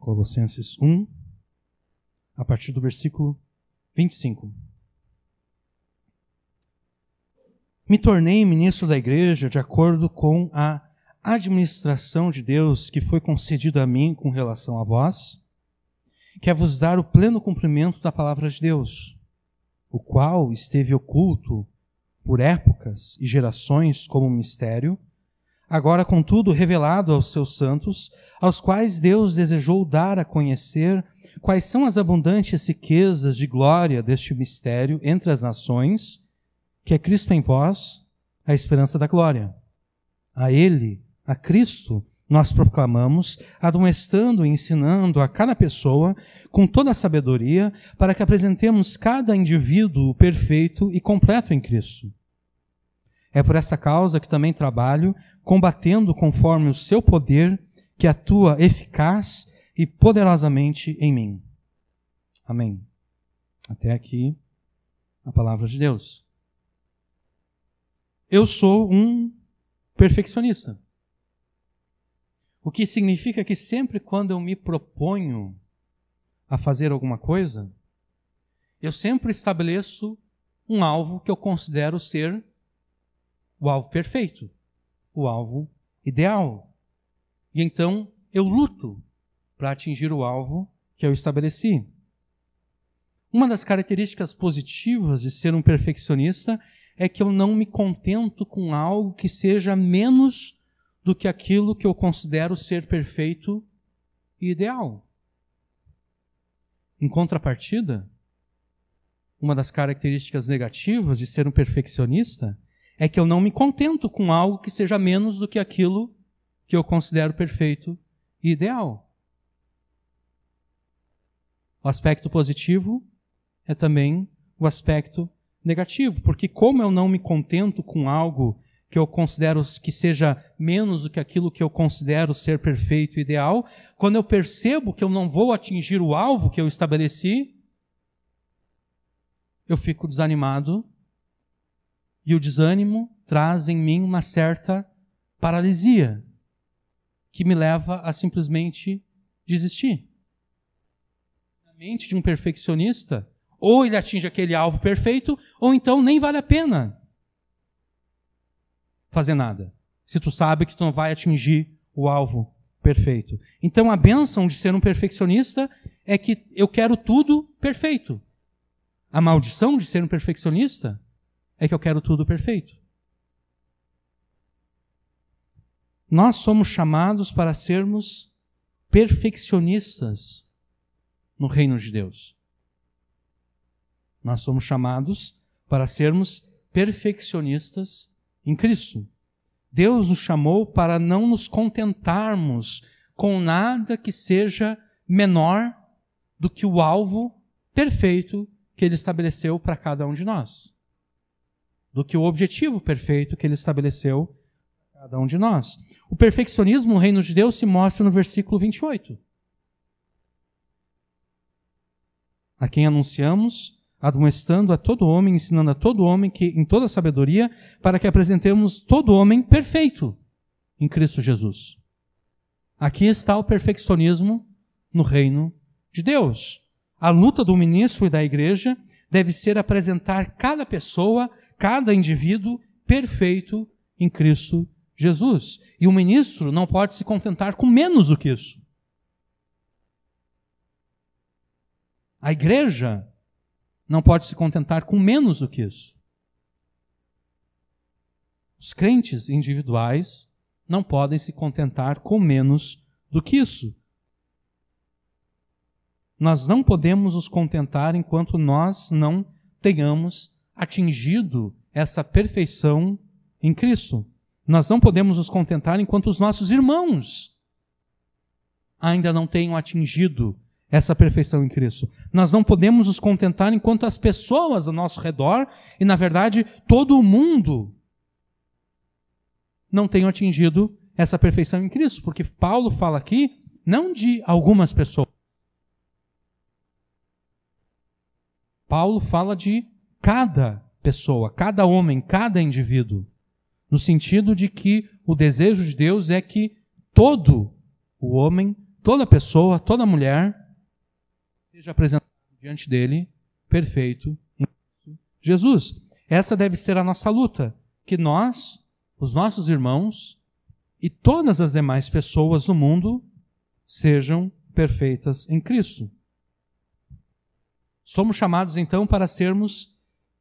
Colossenses 1, a partir do versículo 25. Me tornei ministro da igreja de acordo com a administração de Deus que foi concedida a mim com relação a vós, que é vos dar o pleno cumprimento da palavra de Deus, o qual esteve oculto por épocas e gerações como um mistério, agora, contudo, revelado aos seus santos, aos quais Deus desejou dar a conhecer quais são as abundantes riquezas de glória deste mistério entre as nações, que é Cristo em vós, a esperança da glória. A Ele, a Cristo, nós proclamamos, admoestando e ensinando a cada pessoa com toda a sabedoria, para que apresentemos cada indivíduo perfeito e completo em Cristo. É por essa causa que também trabalho, combatendo conforme o seu poder, que atua eficaz e poderosamente em mim. Amém. Até aqui a palavra de Deus. Eu sou um perfeccionista. O que significa que sempre quando eu me proponho a fazer alguma coisa, eu sempre estabeleço um alvo que eu considero ser o alvo perfeito, o alvo ideal. E então eu luto para atingir o alvo que eu estabeleci. Uma das características positivas de ser um perfeccionista é que eu não me contento com algo que seja menos do que aquilo que eu considero ser perfeito e ideal. Em contrapartida, uma das características negativas de ser um perfeccionista é que eu não me contento com algo que seja menos do que aquilo que eu considero perfeito e ideal. O aspecto positivo é também o aspecto negativo, porque como eu não me contento com algo que eu considero que seja menos do que aquilo que eu considero ser perfeito e ideal, quando eu percebo que eu não vou atingir o alvo que eu estabeleci, eu fico desanimado e o desânimo traz em mim uma certa paralisia que me leva a simplesmente desistir. Na mente de um perfeccionista, ou ele atinge aquele alvo perfeito, ou então nem vale a pena fazer nada, se tu sabe que tu não vai atingir o alvo perfeito. Então a bênção de ser um perfeccionista é que eu quero tudo perfeito. A maldição de ser um perfeccionista é que eu quero tudo perfeito. Nós somos chamados para sermos perfeccionistas no reino de Deus. Nós somos chamados para sermos perfeccionistas em Cristo. Deus nos chamou para não nos contentarmos com nada que seja menor do que o alvo perfeito que Ele estabeleceu para cada um de nós. Do que o objetivo perfeito que Ele estabeleceu para cada um de nós. O perfeccionismo no reino de Deus se mostra no versículo 28. A quem anunciamos, admoestando a todo homem, ensinando a todo homem que em toda sabedoria, para que apresentemos todo homem perfeito em Cristo Jesus. Aqui está o perfeccionismo no reino de Deus. A luta do ministro e da igreja deve ser apresentar cada pessoa, cada indivíduo perfeito em Cristo Jesus. E o ministro não pode se contentar com menos do que isso. A igreja não pode se contentar com menos do que isso. Os crentes individuais não podem se contentar com menos do que isso. Nós não podemos nos contentar enquanto nós não tenhamos atingido essa perfeição em Cristo. Nós não podemos nos contentar enquanto os nossos irmãos ainda não tenham atingido essa perfeição em Cristo. Nós não podemos nos contentar enquanto as pessoas ao nosso redor, e na verdade todo o mundo, não tenham atingido essa perfeição em Cristo. Porque Paulo fala aqui não de algumas pessoas. Paulo fala de cada pessoa, cada homem, cada indivíduo. No sentido de que o desejo de Deus é que todo o homem, toda pessoa, toda mulher, seja apresentado diante dele, perfeito, em Jesus. Essa deve ser a nossa luta, que nós, os nossos irmãos e todas as demais pessoas do mundo sejam perfeitas em Cristo. Somos chamados então para sermos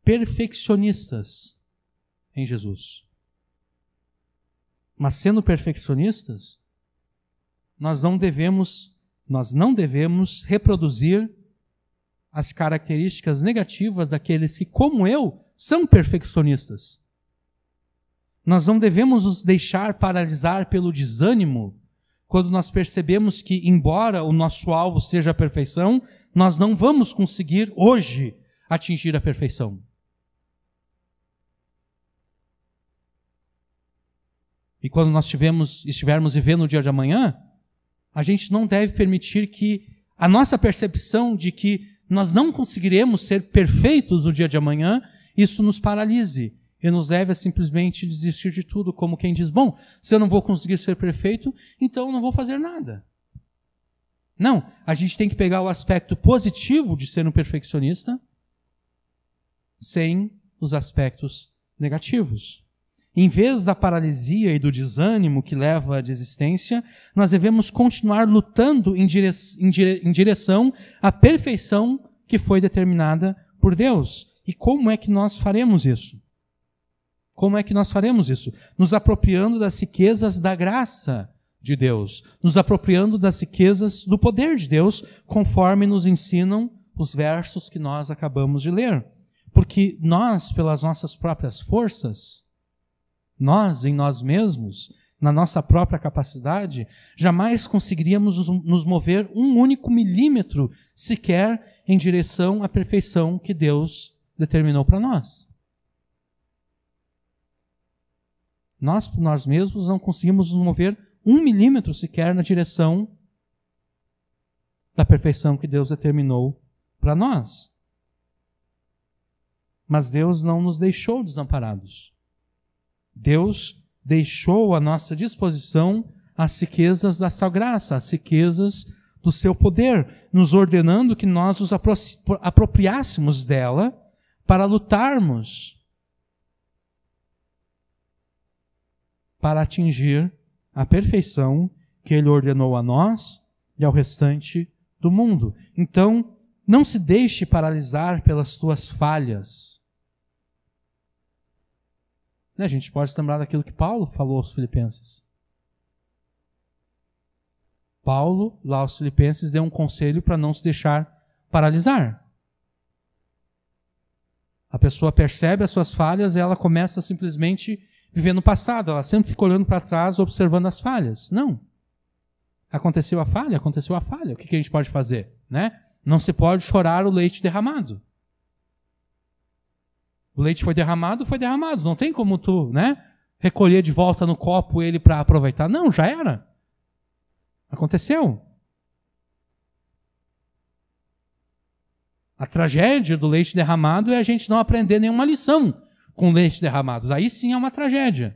perfeccionistas em Jesus. Mas sendo perfeccionistas, nós não devemos reproduzir as características negativas daqueles que, como eu, são perfeccionistas. Nós não devemos nos deixar paralisar pelo desânimo quando nós percebemos que, embora o nosso alvo seja a perfeição, nós não vamos conseguir hoje atingir a perfeição. E quando nós estivermos vivendo o dia de amanhã, a gente não deve permitir que a nossa percepção de que nós não conseguiremos ser perfeitos no dia de amanhã, isso nos paralise e nos leve a simplesmente desistir de tudo, como quem diz, bom, se eu não vou conseguir ser perfeito, então eu não vou fazer nada. Não, a gente tem que pegar o aspecto positivo de ser um perfeccionista sem os aspectos negativos. Em vez da paralisia e do desânimo que leva à desistência, nós devemos continuar lutando em direção à perfeição que foi determinada por Deus. E como é que nós faremos isso? Como é que nós faremos isso? Nos apropriando das riquezas da graça de Deus, nos apropriando das riquezas do poder de Deus, conforme nos ensinam os versos que nós acabamos de ler. Porque nós, pelas nossas próprias forças, nós, em nós mesmos, na nossa própria capacidade, jamais conseguiríamos nos mover um único milímetro sequer em direção à perfeição que Deus determinou para nós. Nós, por nós mesmos, não conseguimos nos mover um milímetro sequer na direção da perfeição que Deus determinou para nós. Mas Deus não nos deixou desamparados. Deus deixou à nossa disposição as riquezas da sua graça, as riquezas do seu poder, nos ordenando que nós nos apropriássemos dela para lutarmos para atingir a perfeição que Ele ordenou a nós e ao restante do mundo. Então, não se deixe paralisar pelas tuas falhas. A gente pode se lembrar daquilo que Paulo falou aos Filipenses. Paulo, lá aos Filipenses, deu um conselho para não se deixar paralisar. A pessoa percebe as suas falhas e ela começa a simplesmente viver no passado. Ela sempre fica olhando para trás, observando as falhas. Não. Aconteceu a falha? Aconteceu a falha. O que a gente pode fazer? Né? Não se pode chorar o leite derramado. O leite foi derramado. Não tem como tu, recolher de volta no copo ele para aproveitar. Não, já era. Aconteceu. A tragédia do leite derramado é a gente não aprender nenhuma lição com leite derramado. Aí sim é uma tragédia.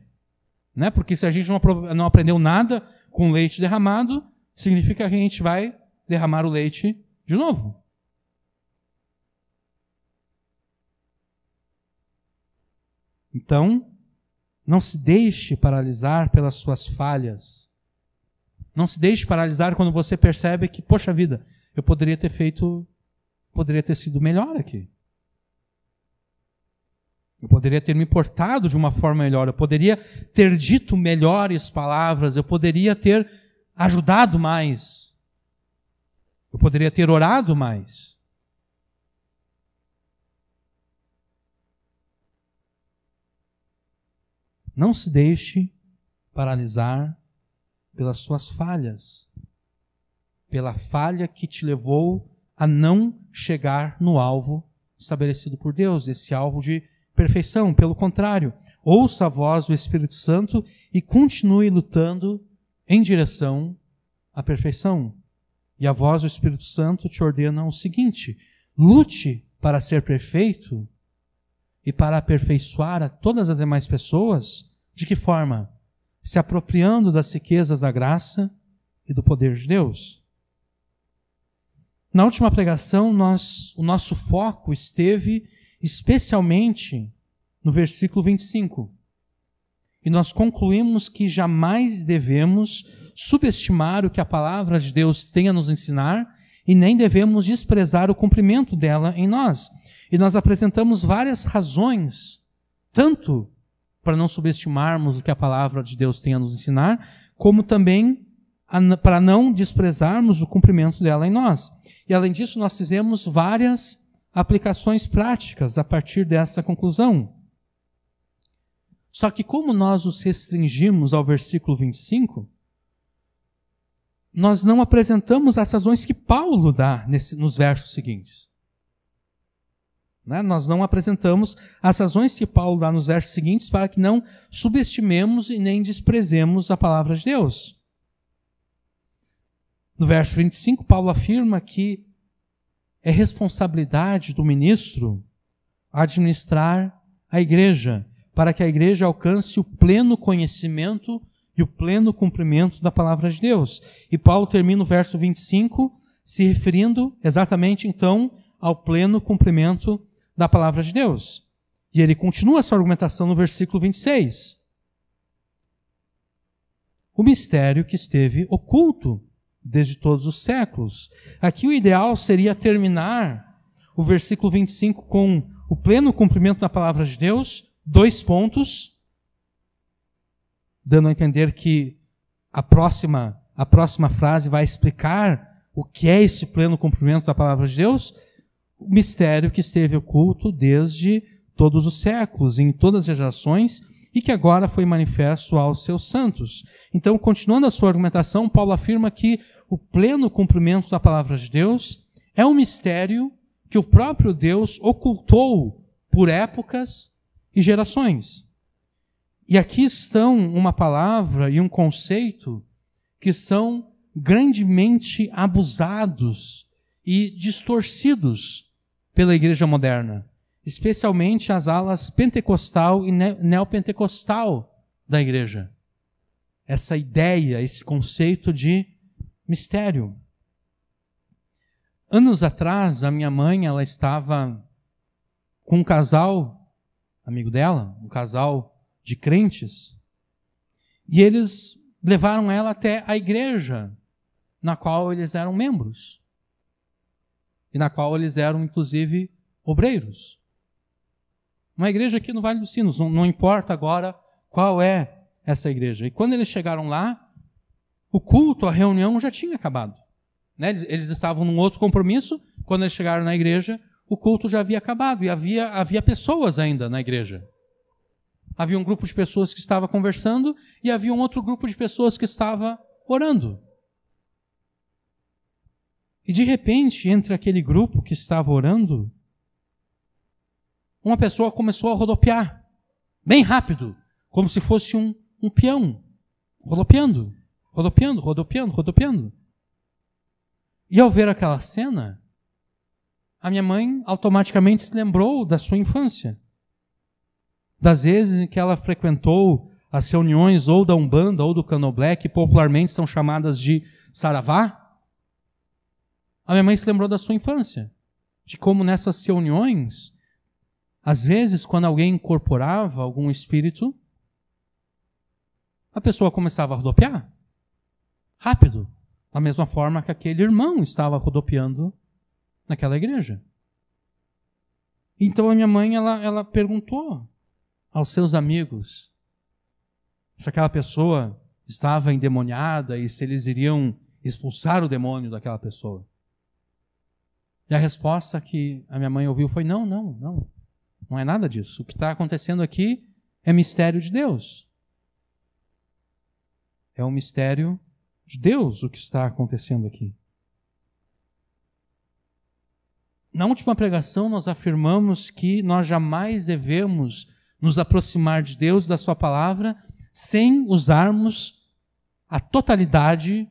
Porque se a gente não aprendeu nada com leite derramado, significa que a gente vai derramar o leite de novo. Então, não se deixe paralisar pelas suas falhas. Não se deixe paralisar quando você percebe que, poxa vida, eu poderia ter sido melhor aqui. Eu poderia ter me portado de uma forma melhor, eu poderia ter dito melhores palavras, eu poderia ter ajudado mais, eu poderia ter orado mais. Não se deixe paralisar pelas suas falhas, pela falha que te levou a não chegar no alvo estabelecido por Deus, esse alvo de perfeição. Pelo contrário, ouça a voz do Espírito Santo e continue lutando em direção à perfeição. E a voz do Espírito Santo te ordena o seguinte: lute para ser perfeito e para aperfeiçoar a todas as demais pessoas. De que forma? Se apropriando das riquezas da graça e do poder de Deus. Na última pregação, o nosso foco esteve especialmente no versículo 25. E nós concluímos que jamais devemos subestimar o que a palavra de Deus tem a nos ensinar e nem devemos desprezar o cumprimento dela em nós. E nós apresentamos várias razões, tanto para não subestimarmos o que a palavra de Deus tem a nos ensinar, como também para não desprezarmos o cumprimento dela em nós. E além disso, nós fizemos várias aplicações práticas a partir dessa conclusão. Só que como nós os restringimos ao versículo 25, nós não apresentamos as razões que Paulo dá nos versos seguintes. Nós não apresentamos as razões que Paulo dá nos versos seguintes para que não subestimemos e nem desprezemos a palavra de Deus. No verso 25, Paulo afirma que é responsabilidade do ministro administrar a igreja, para que a igreja alcance o pleno conhecimento e o pleno cumprimento da palavra de Deus. E Paulo termina o verso 25 se referindo exatamente então ao pleno cumprimento da palavra de Deus. E ele continua essa argumentação no versículo 26. O mistério que esteve oculto desde todos os séculos. Aqui o ideal seria terminar o versículo 25 com o pleno cumprimento da palavra de Deus, 2 pontos, dando a entender que a próxima frase vai explicar o que é esse pleno cumprimento da palavra de Deus, o mistério que esteve oculto desde todos os séculos, em todas as gerações, e que agora foi manifesto aos seus santos. Então, continuando a sua argumentação, Paulo afirma que o pleno cumprimento da palavra de Deus é um mistério que o próprio Deus ocultou por épocas e gerações. E aqui estão uma palavra e um conceito que são grandemente abusados e distorcidos pela igreja moderna, especialmente as alas pentecostal e neopentecostal da igreja. Essa ideia, esse conceito de mistério. Anos atrás, a minha mãe, ela estava com um casal, amigo dela, um casal de crentes, e eles levaram ela até a igreja na qual eles eram membros, e na qual eles eram, inclusive, obreiros. Uma igreja aqui no Vale dos Sinos, não importa agora qual é essa igreja. E quando eles chegaram lá, o culto, a reunião já tinha acabado. Eles estavam num outro compromisso, quando eles chegaram na igreja, o culto já havia acabado, e havia pessoas ainda na igreja. Havia um grupo de pessoas que estava conversando, e havia um outro grupo de pessoas que estava orando. E de repente, entre aquele grupo que estava orando, uma pessoa começou a rodopiar, bem rápido, como se fosse um peão, rodopiando. E ao ver aquela cena, a minha mãe automaticamente se lembrou da sua infância, das vezes em que ela frequentou as reuniões ou da Umbanda ou do Candomblé, que popularmente são chamadas de Saravá. A minha mãe se lembrou da sua infância, de como nessas reuniões, às vezes, quando alguém incorporava algum espírito, a pessoa começava a rodopiar, rápido, da mesma forma que aquele irmão estava rodopiando naquela igreja. Então a minha mãe, ela perguntou aos seus amigos se aquela pessoa estava endemoniada e se eles iriam expulsar o demônio daquela pessoa. E a resposta que a minha mãe ouviu foi: não é nada disso. O que está acontecendo aqui é mistério de Deus. É um mistério de Deus o que está acontecendo aqui. Na última pregação, nós afirmamos que nós jamais devemos nos aproximar de Deus, da sua palavra, sem usarmos a totalidade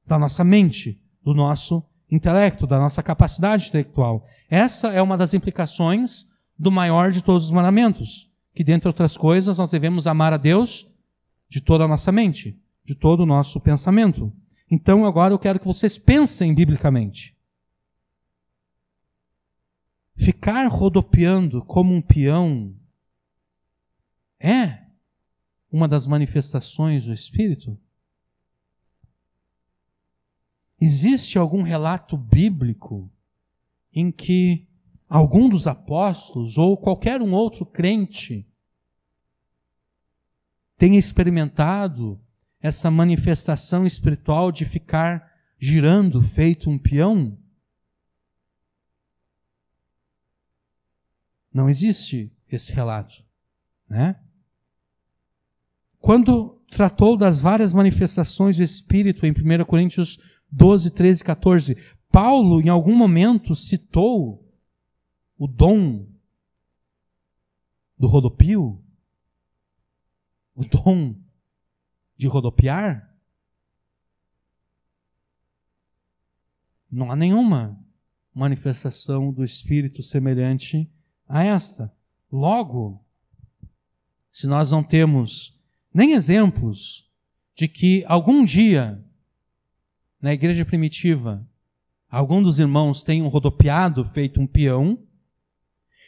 da nossa mente, do nosso intelecto, da nossa capacidade intelectual. Essa é uma das implicações do maior de todos os mandamentos, que, dentre outras coisas, nós devemos amar a Deus de toda a nossa mente, de todo o nosso pensamento. Então agora eu quero que vocês pensem biblicamente. Ficar rodopiando como um peão é uma das manifestações do Espírito? Existe algum relato bíblico em que algum dos apóstolos ou qualquer um outro crente tenha experimentado essa manifestação espiritual de ficar girando feito um peão? Não existe esse relato, né? Quando tratou das várias manifestações do Espírito em 1 Coríntios 12, 13 e 14, Paulo em algum momento citou o dom do rodopio, o dom de rodopiar? Não há nenhuma manifestação do Espírito semelhante a esta. Logo, se nós não temos nem exemplos de que algum dia, na igreja primitiva, algum dos irmãos tenham rodopiado feito um peão,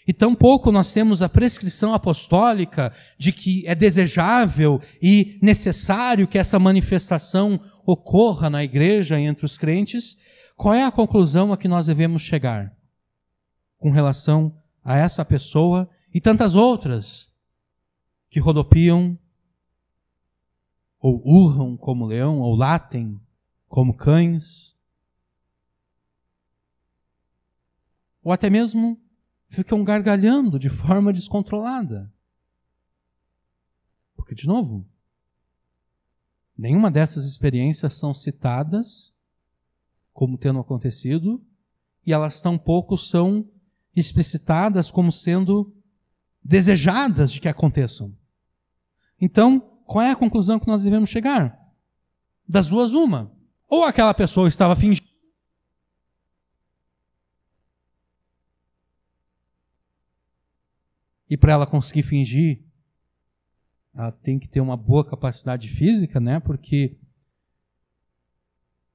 e tampouco nós temos a prescrição apostólica de que é desejável e necessário que essa manifestação ocorra na igreja entre os crentes, qual é a conclusão a que nós devemos chegar com relação a essa pessoa e tantas outras que rodopiam ou urram como leão ou latem como cães, ou até mesmo ficam gargalhando de forma descontrolada? Porque, de novo, nenhuma dessas experiências são citadas como tendo acontecido, e elas tampouco são explicitadas como sendo desejadas de que aconteçam. Então, qual é a conclusão que nós devemos chegar? Das duas, uma. Ou aquela pessoa estava fingindo, e para ela conseguir fingir, ela tem que ter uma boa capacidade física, né? Porque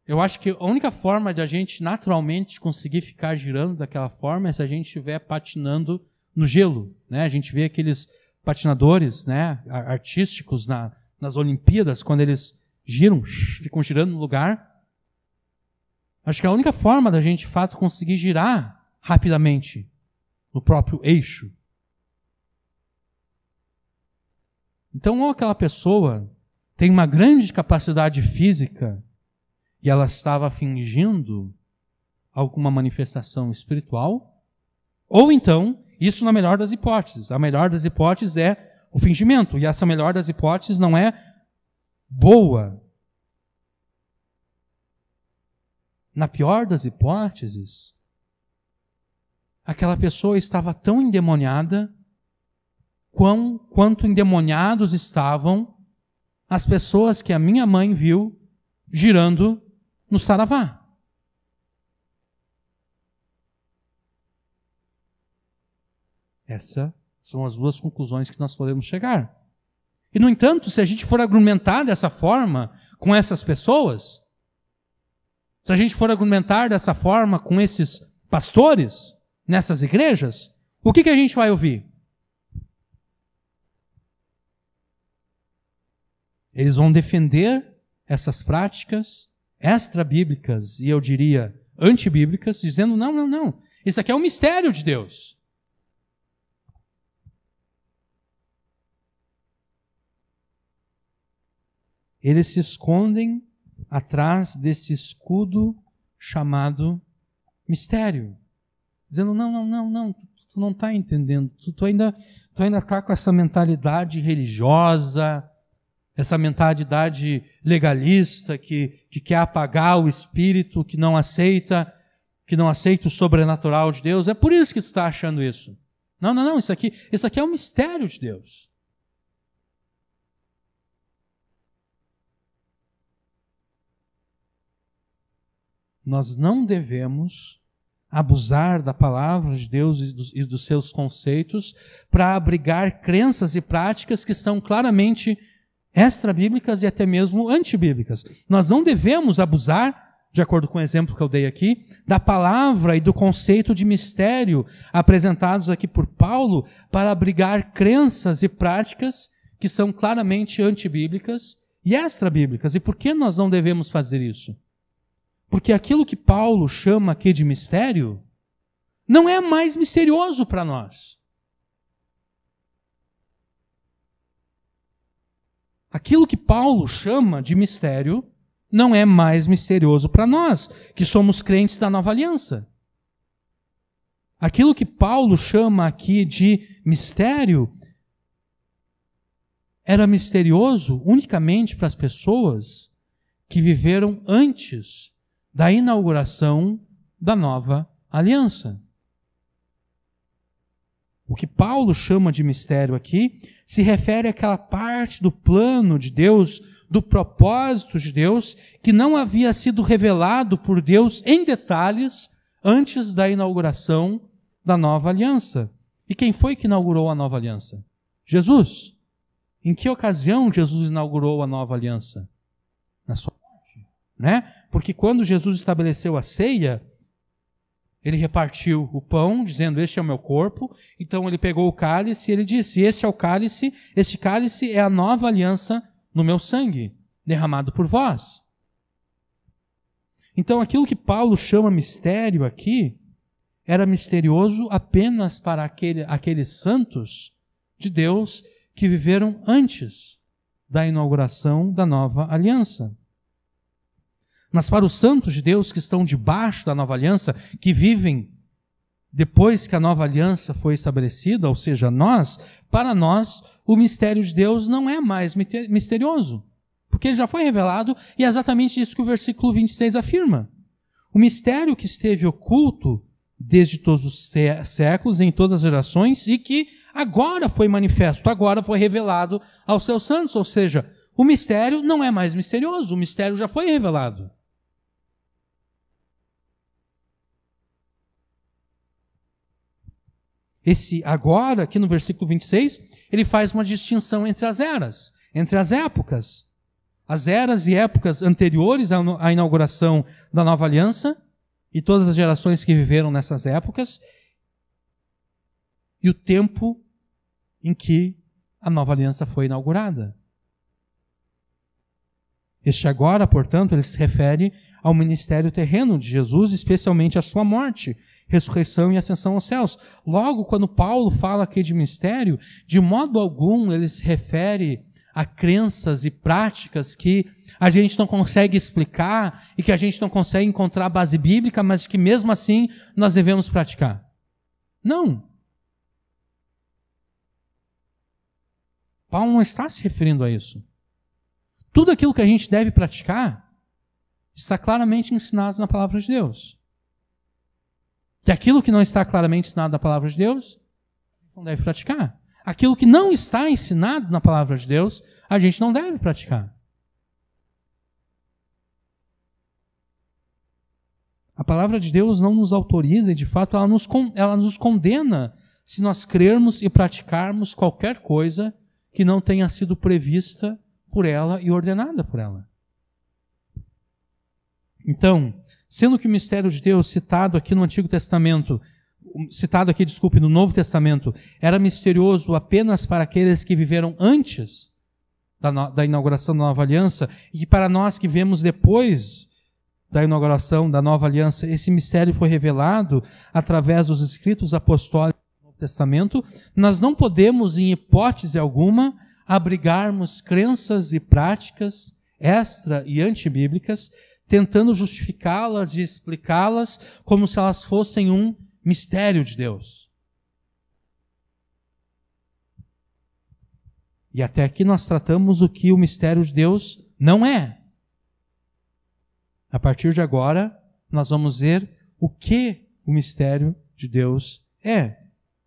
eu acho que a única forma de a gente naturalmente conseguir ficar girando daquela forma é se a gente estiver patinando no gelo, né? A gente vê aqueles patinadores, né, artísticos nas Olimpíadas, quando eles giram, ficam girando no lugar. Acho que a única forma da gente, de fato, conseguir girar rapidamente no próprio eixo. Então, ou aquela pessoa tem uma grande capacidade física e ela estava fingindo alguma manifestação espiritual, ou então, isso na melhor das hipóteses. A melhor das hipóteses é o fingimento, e essa melhor das hipóteses não é boa. Na pior das hipóteses, aquela pessoa estava tão endemoniada quanto endemoniados estavam as pessoas que a minha mãe viu girando no saravá. Essas são as duas conclusões que nós podemos chegar. E, no entanto, se a gente for argumentar dessa forma com essas pessoas, se a gente for argumentar dessa forma com esses pastores nessas igrejas, o que a gente vai ouvir? Eles vão defender essas práticas extra-bíblicas e, eu diria, antibíblicas, dizendo, não, isso aqui é um mistério de Deus. Eles se escondem atrás desse escudo chamado mistério, dizendo, não, tu não está entendendo, tu ainda está com essa mentalidade religiosa, essa mentalidade legalista que quer apagar o Espírito, que não aceita o sobrenatural de Deus. É por isso que tu está achando isso. Não, isso aqui é um mistério de Deus. Nós não devemos abusar da palavra de Deus e dos seus conceitos para abrigar crenças e práticas que são claramente extrabíblicas e até mesmo antibíblicas. Nós não devemos abusar, de acordo com o exemplo que eu dei aqui, da palavra e do conceito de mistério apresentados aqui por Paulo para abrigar crenças e práticas que são claramente antibíblicas e extrabíblicas. E por que nós não devemos fazer isso? Porque aquilo que Paulo chama aqui de mistério não é mais misterioso para nós. Aquilo que Paulo chama de mistério não é mais misterioso para nós, que somos crentes da Nova Aliança. Aquilo que Paulo chama aqui de mistério era misterioso unicamente para as pessoas que viveram antes da inauguração da Nova Aliança. O que Paulo chama de mistério aqui se refere àquela parte do plano de Deus, do propósito de Deus, que não havia sido revelado por Deus em detalhes antes da inauguração da Nova Aliança. E quem foi que inaugurou a Nova Aliança? Jesus. Em que ocasião Jesus inaugurou a Nova Aliança? Na sua morte, né? Porque quando Jesus estabeleceu a ceia, ele repartiu o pão, dizendo, este é o meu corpo. Então ele pegou o cálice e ele disse, este é o cálice, este cálice é a nova aliança no meu sangue, derramado por vós. Então aquilo que Paulo chama mistério aqui, era misterioso apenas para aqueles santos de Deus que viveram antes da inauguração da nova aliança. Mas para os santos de Deus que estão debaixo da nova aliança, que vivem depois que a nova aliança foi estabelecida, ou seja, nós, para nós, o mistério de Deus não é mais misterioso, porque ele já foi revelado e é exatamente isso que o versículo 26 afirma. O mistério que esteve oculto desde todos os séculos, em todas as gerações, e que agora foi manifesto, agora foi revelado aos seus santos, ou seja, o mistério não é mais misterioso, o mistério já foi revelado. Esse agora, aqui no versículo 26, ele faz uma distinção entre as eras, entre as épocas. As eras e épocas anteriores à inauguração da nova aliança, e todas as gerações que viveram nessas épocas, e o tempo em que a nova aliança foi inaugurada. Este agora, portanto, ele se refere ao ministério terreno de Jesus, especialmente à sua morte, ressurreição e ascensão aos céus. Logo, quando Paulo fala aqui de mistério, de modo algum ele se refere a crenças e práticas que a gente não consegue explicar e que a gente não consegue encontrar base bíblica, mas que mesmo assim nós devemos praticar. Não. Paulo não está se referindo a isso. Tudo aquilo que a gente deve praticar está claramente ensinado na palavra de Deus. Que aquilo que não está claramente ensinado na palavra de Deus, não deve praticar. Aquilo que não está ensinado na palavra de Deus, a gente não deve praticar. A palavra de Deus não nos autoriza e, de fato, ela nos condena se nós crermos e praticarmos qualquer coisa que não tenha sido prevista por ela e ordenada por ela. Então, sendo que o mistério de Deus citado aqui no Antigo Testamento, no Novo Testamento, era misterioso apenas para aqueles que viveram antes da inauguração da Nova Aliança, e que para nós que vemos depois da inauguração da Nova Aliança, esse mistério foi revelado através dos escritos apostólicos do Novo Testamento, nós não podemos, em hipótese alguma, abrigarmos crenças e práticas extra e antibíblicas, tentando justificá-las e explicá-las como se elas fossem um mistério de Deus. E até aqui nós tratamos o que o mistério de Deus não é. A partir de agora, nós vamos ver o que o mistério de Deus é.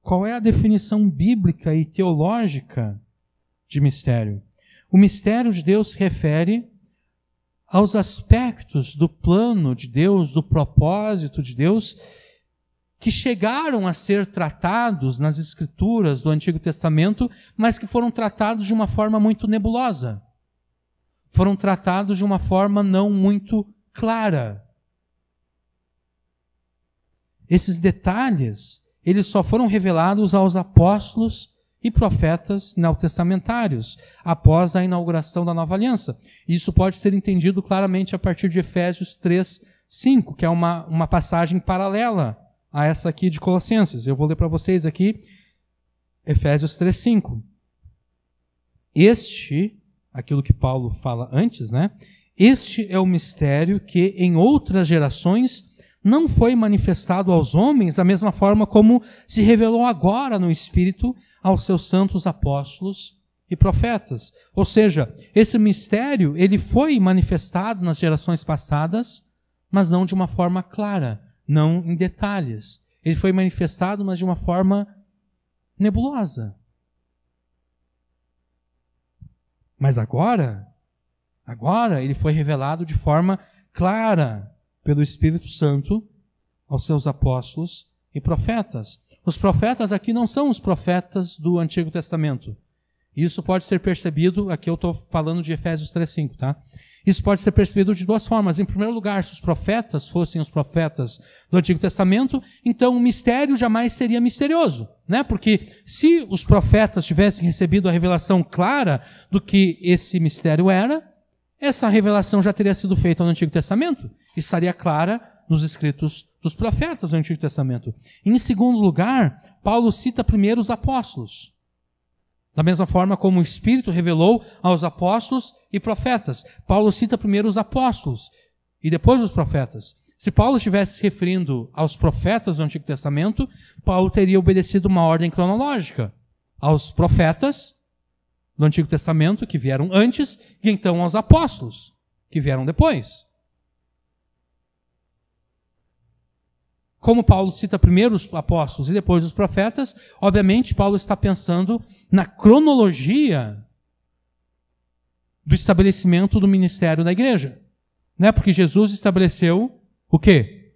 Qual é a definição bíblica e teológica de mistério? O mistério de Deus se refere aos aspectos do plano de Deus, do propósito de Deus, que chegaram a ser tratados nas Escrituras do Antigo Testamento, mas que foram tratados de uma forma muito nebulosa. foram tratados de uma forma não muito clara. Esses detalhes, eles só foram revelados aos apóstolos e profetas neotestamentários, após a inauguração da Nova Aliança. Isso pode ser entendido claramente a partir de Efésios 3:5, que é uma passagem paralela a essa aqui de Colossenses. Eu vou ler para vocês aqui, Efésios 3:5. Aquilo que Paulo fala antes, né? Este é o mistério que em outras gerações não foi manifestado aos homens da mesma forma como se revelou agora no Espírito aos seus santos apóstolos e profetas. Ou seja, esse mistério, ele foi manifestado nas gerações passadas, mas não de uma forma clara, não em detalhes. Ele foi manifestado, mas de uma forma nebulosa. Mas agora ele foi revelado de forma clara pelo Espírito Santo aos seus apóstolos e profetas. Os profetas aqui não são os profetas do Antigo Testamento. Isso pode ser percebido, aqui eu estou falando de Efésios 3:5, tá? Isso pode ser percebido de duas formas. Em primeiro lugar, se os profetas fossem os profetas do Antigo Testamento, então o mistério jamais seria misterioso, né? Porque se os profetas tivessem recebido a revelação clara do que esse mistério era, essa revelação já teria sido feita no Antigo Testamento, estaria clara nos escritos dos profetas do Antigo Testamento. Em segundo lugar, Paulo cita primeiro os apóstolos. Da mesma forma como o Espírito revelou aos apóstolos e profetas. Paulo cita primeiro os apóstolos e depois os profetas. Se Paulo estivesse se referindo aos profetas do Antigo Testamento, Paulo teria obedecido uma ordem cronológica. Aos profetas do Antigo Testamento, que vieram antes, e então aos apóstolos, que vieram depois. Como Paulo cita primeiro os apóstolos e depois os profetas, obviamente Paulo está pensando na cronologia do estabelecimento do ministério da igreja. Né? Porque Jesus estabeleceu o quê?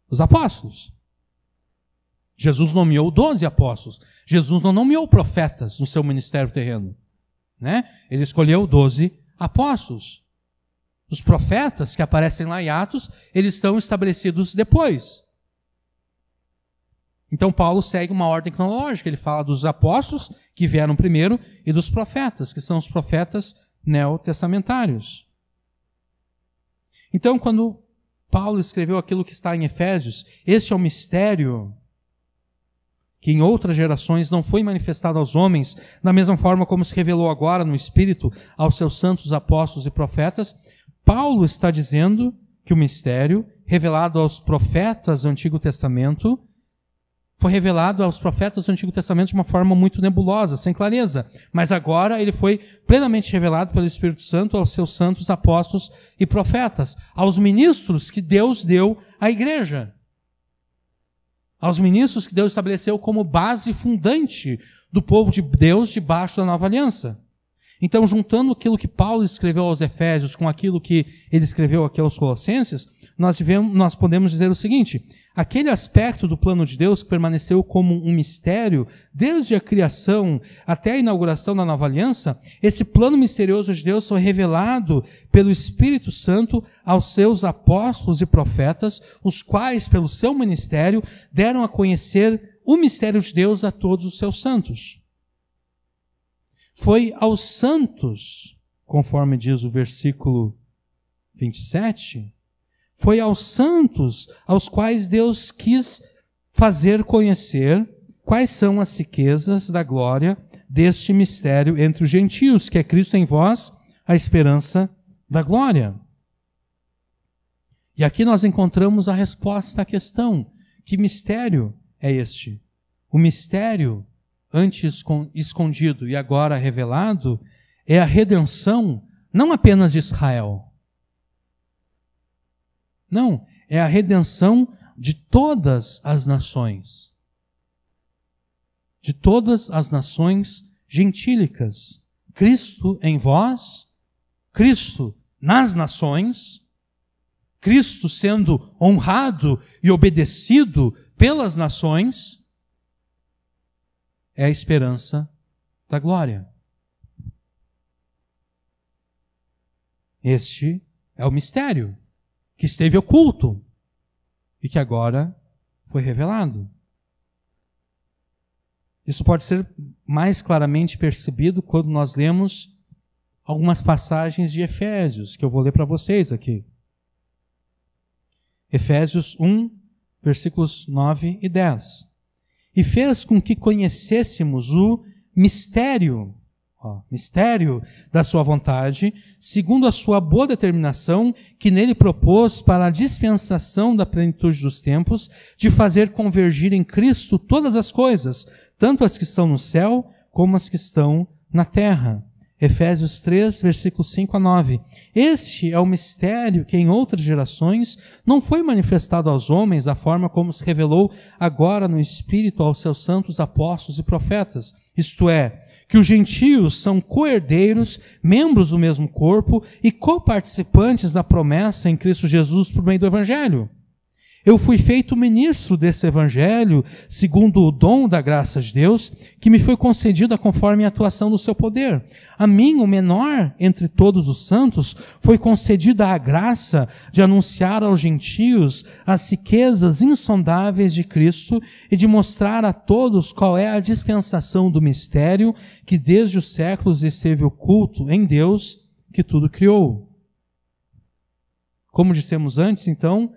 Os apóstolos. Jesus nomeou 12 apóstolos. Jesus não nomeou profetas no seu ministério terreno. Né? Ele escolheu 12 apóstolos. Os profetas que aparecem lá em Atos, eles estão estabelecidos depois. Então Paulo segue uma ordem cronológica. Ele fala dos apóstolos, que vieram primeiro, e dos profetas, que são os profetas neotestamentários. Então, quando Paulo escreveu aquilo que está em Efésios, este é o mistério que em outras gerações não foi manifestado aos homens, da mesma forma como se revelou agora no Espírito aos seus santos apóstolos e profetas. Paulo está dizendo que o mistério revelado aos profetas do Antigo Testamento foi revelado aos profetas do Antigo Testamento de uma forma muito nebulosa, sem clareza. Mas agora ele foi plenamente revelado pelo Espírito Santo aos seus santos apóstolos e profetas, aos ministros que Deus deu à igreja. Aos ministros que Deus estabeleceu como base fundante do povo de Deus debaixo da nova aliança. Então, juntando aquilo que Paulo escreveu aos Efésios com aquilo que ele escreveu aqui aos Colossenses, nós podemos dizer o seguinte: aquele aspecto do plano de Deus que permaneceu como um mistério desde a criação até a inauguração da nova aliança, esse plano misterioso de Deus foi revelado pelo Espírito Santo aos seus apóstolos e profetas, os quais, pelo seu ministério, deram a conhecer o mistério de Deus a todos os seus santos. Foi aos santos, conforme diz o versículo 27, foi aos santos aos quais Deus quis fazer conhecer quais são as riquezas da glória deste mistério entre os gentios, que é Cristo em vós, a esperança da glória. E aqui nós encontramos a resposta à questão: que mistério é este? O mistério antes escondido e agora revelado, é a redenção não apenas de Israel. Não, é a redenção de todas as nações. De todas as nações gentílicas. Cristo em vós, Cristo nas nações, Cristo sendo honrado e obedecido pelas nações, é a esperança da glória. Este é o mistério que esteve oculto e que agora foi revelado. Isso pode ser mais claramente percebido quando nós lemos algumas passagens de Efésios, que eu vou ler para vocês aqui. Efésios 1, versículos 9 e 10. E fez com que conhecêssemos o mistério da sua vontade, segundo a sua boa determinação, que nele propôs para a dispensação da plenitude dos tempos, de fazer convergir em Cristo todas as coisas, tanto as que estão no céu, como as que estão na terra. Efésios 3, versículos 5 a 9. Este é o mistério que em outras gerações não foi manifestado aos homens da forma como se revelou agora no Espírito aos seus santos apóstolos e profetas. Isto é, que os gentios são co-herdeiros, membros do mesmo corpo e coparticipantes da promessa em Cristo Jesus por meio do Evangelho. Eu fui feito ministro desse Evangelho, segundo o dom da graça de Deus, que me foi concedida conforme a atuação do seu poder. A mim, o menor entre todos os santos, foi concedida a graça de anunciar aos gentios as riquezas insondáveis de Cristo e de mostrar a todos qual é a dispensação do mistério que desde os séculos esteve oculto em Deus, que tudo criou. Como dissemos antes, então,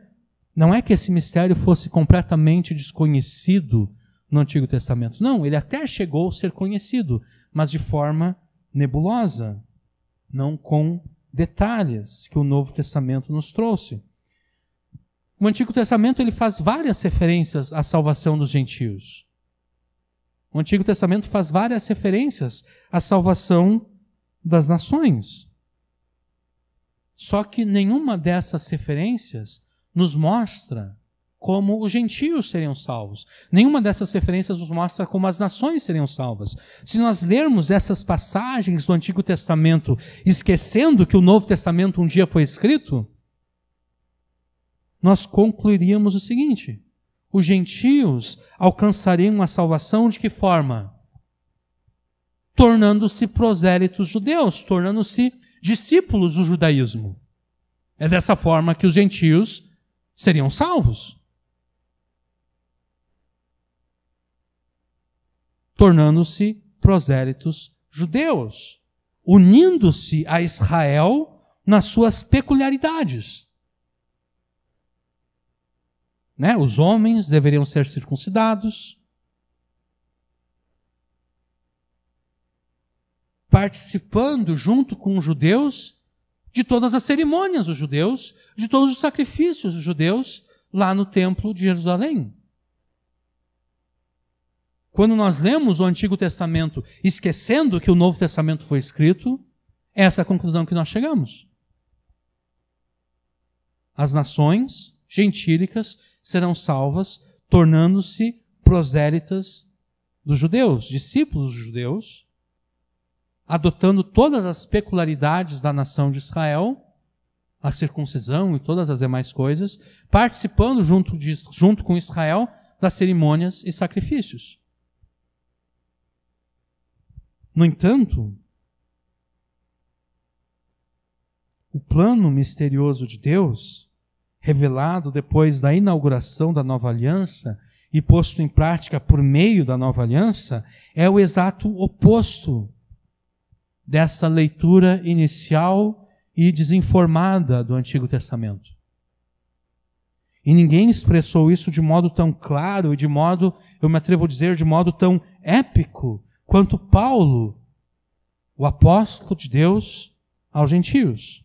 não é que esse mistério fosse completamente desconhecido no Antigo Testamento. Não, ele até chegou a ser conhecido, mas de forma nebulosa, não com detalhes que o Novo Testamento nos trouxe. O Antigo Testamento ele faz várias referências à salvação dos gentios. O Antigo Testamento faz várias referências à salvação das nações. Só que nenhuma dessas referências nos mostra como os gentios seriam salvos. Nenhuma dessas referências nos mostra como as nações seriam salvas. Se nós lermos essas passagens do Antigo Testamento, esquecendo que o Novo Testamento um dia foi escrito, nós concluiríamos o seguinte: os gentios alcançariam a salvação de que forma? Tornando-se prosélitos judeus, tornando-se discípulos do judaísmo. É dessa forma que os gentios seriam salvos. Tornando-se prosélitos judeus, unindo-se a Israel nas suas peculiaridades. Os homens deveriam ser circuncidados, participando junto com os judeus de todas as cerimônias dos judeus, de todos os sacrifícios dos judeus lá no Templo de Jerusalém. Quando nós lemos o Antigo Testamento esquecendo que o Novo Testamento foi escrito, essa é a conclusão que nós chegamos. As nações gentílicas serão salvas, tornando-se prosélitas dos judeus, discípulos dos judeus, adotando todas as peculiaridades da nação de Israel, a circuncisão e todas as demais coisas, participando junto com Israel das cerimônias e sacrifícios. No entanto, o plano misterioso de Deus, revelado depois da inauguração da nova aliança e posto em prática por meio da nova aliança, é o exato oposto dessa leitura inicial e desinformada do Antigo Testamento. E ninguém expressou isso de modo tão claro e de modo, eu me atrevo a dizer, de modo tão épico quanto Paulo, o apóstolo de Deus aos gentios.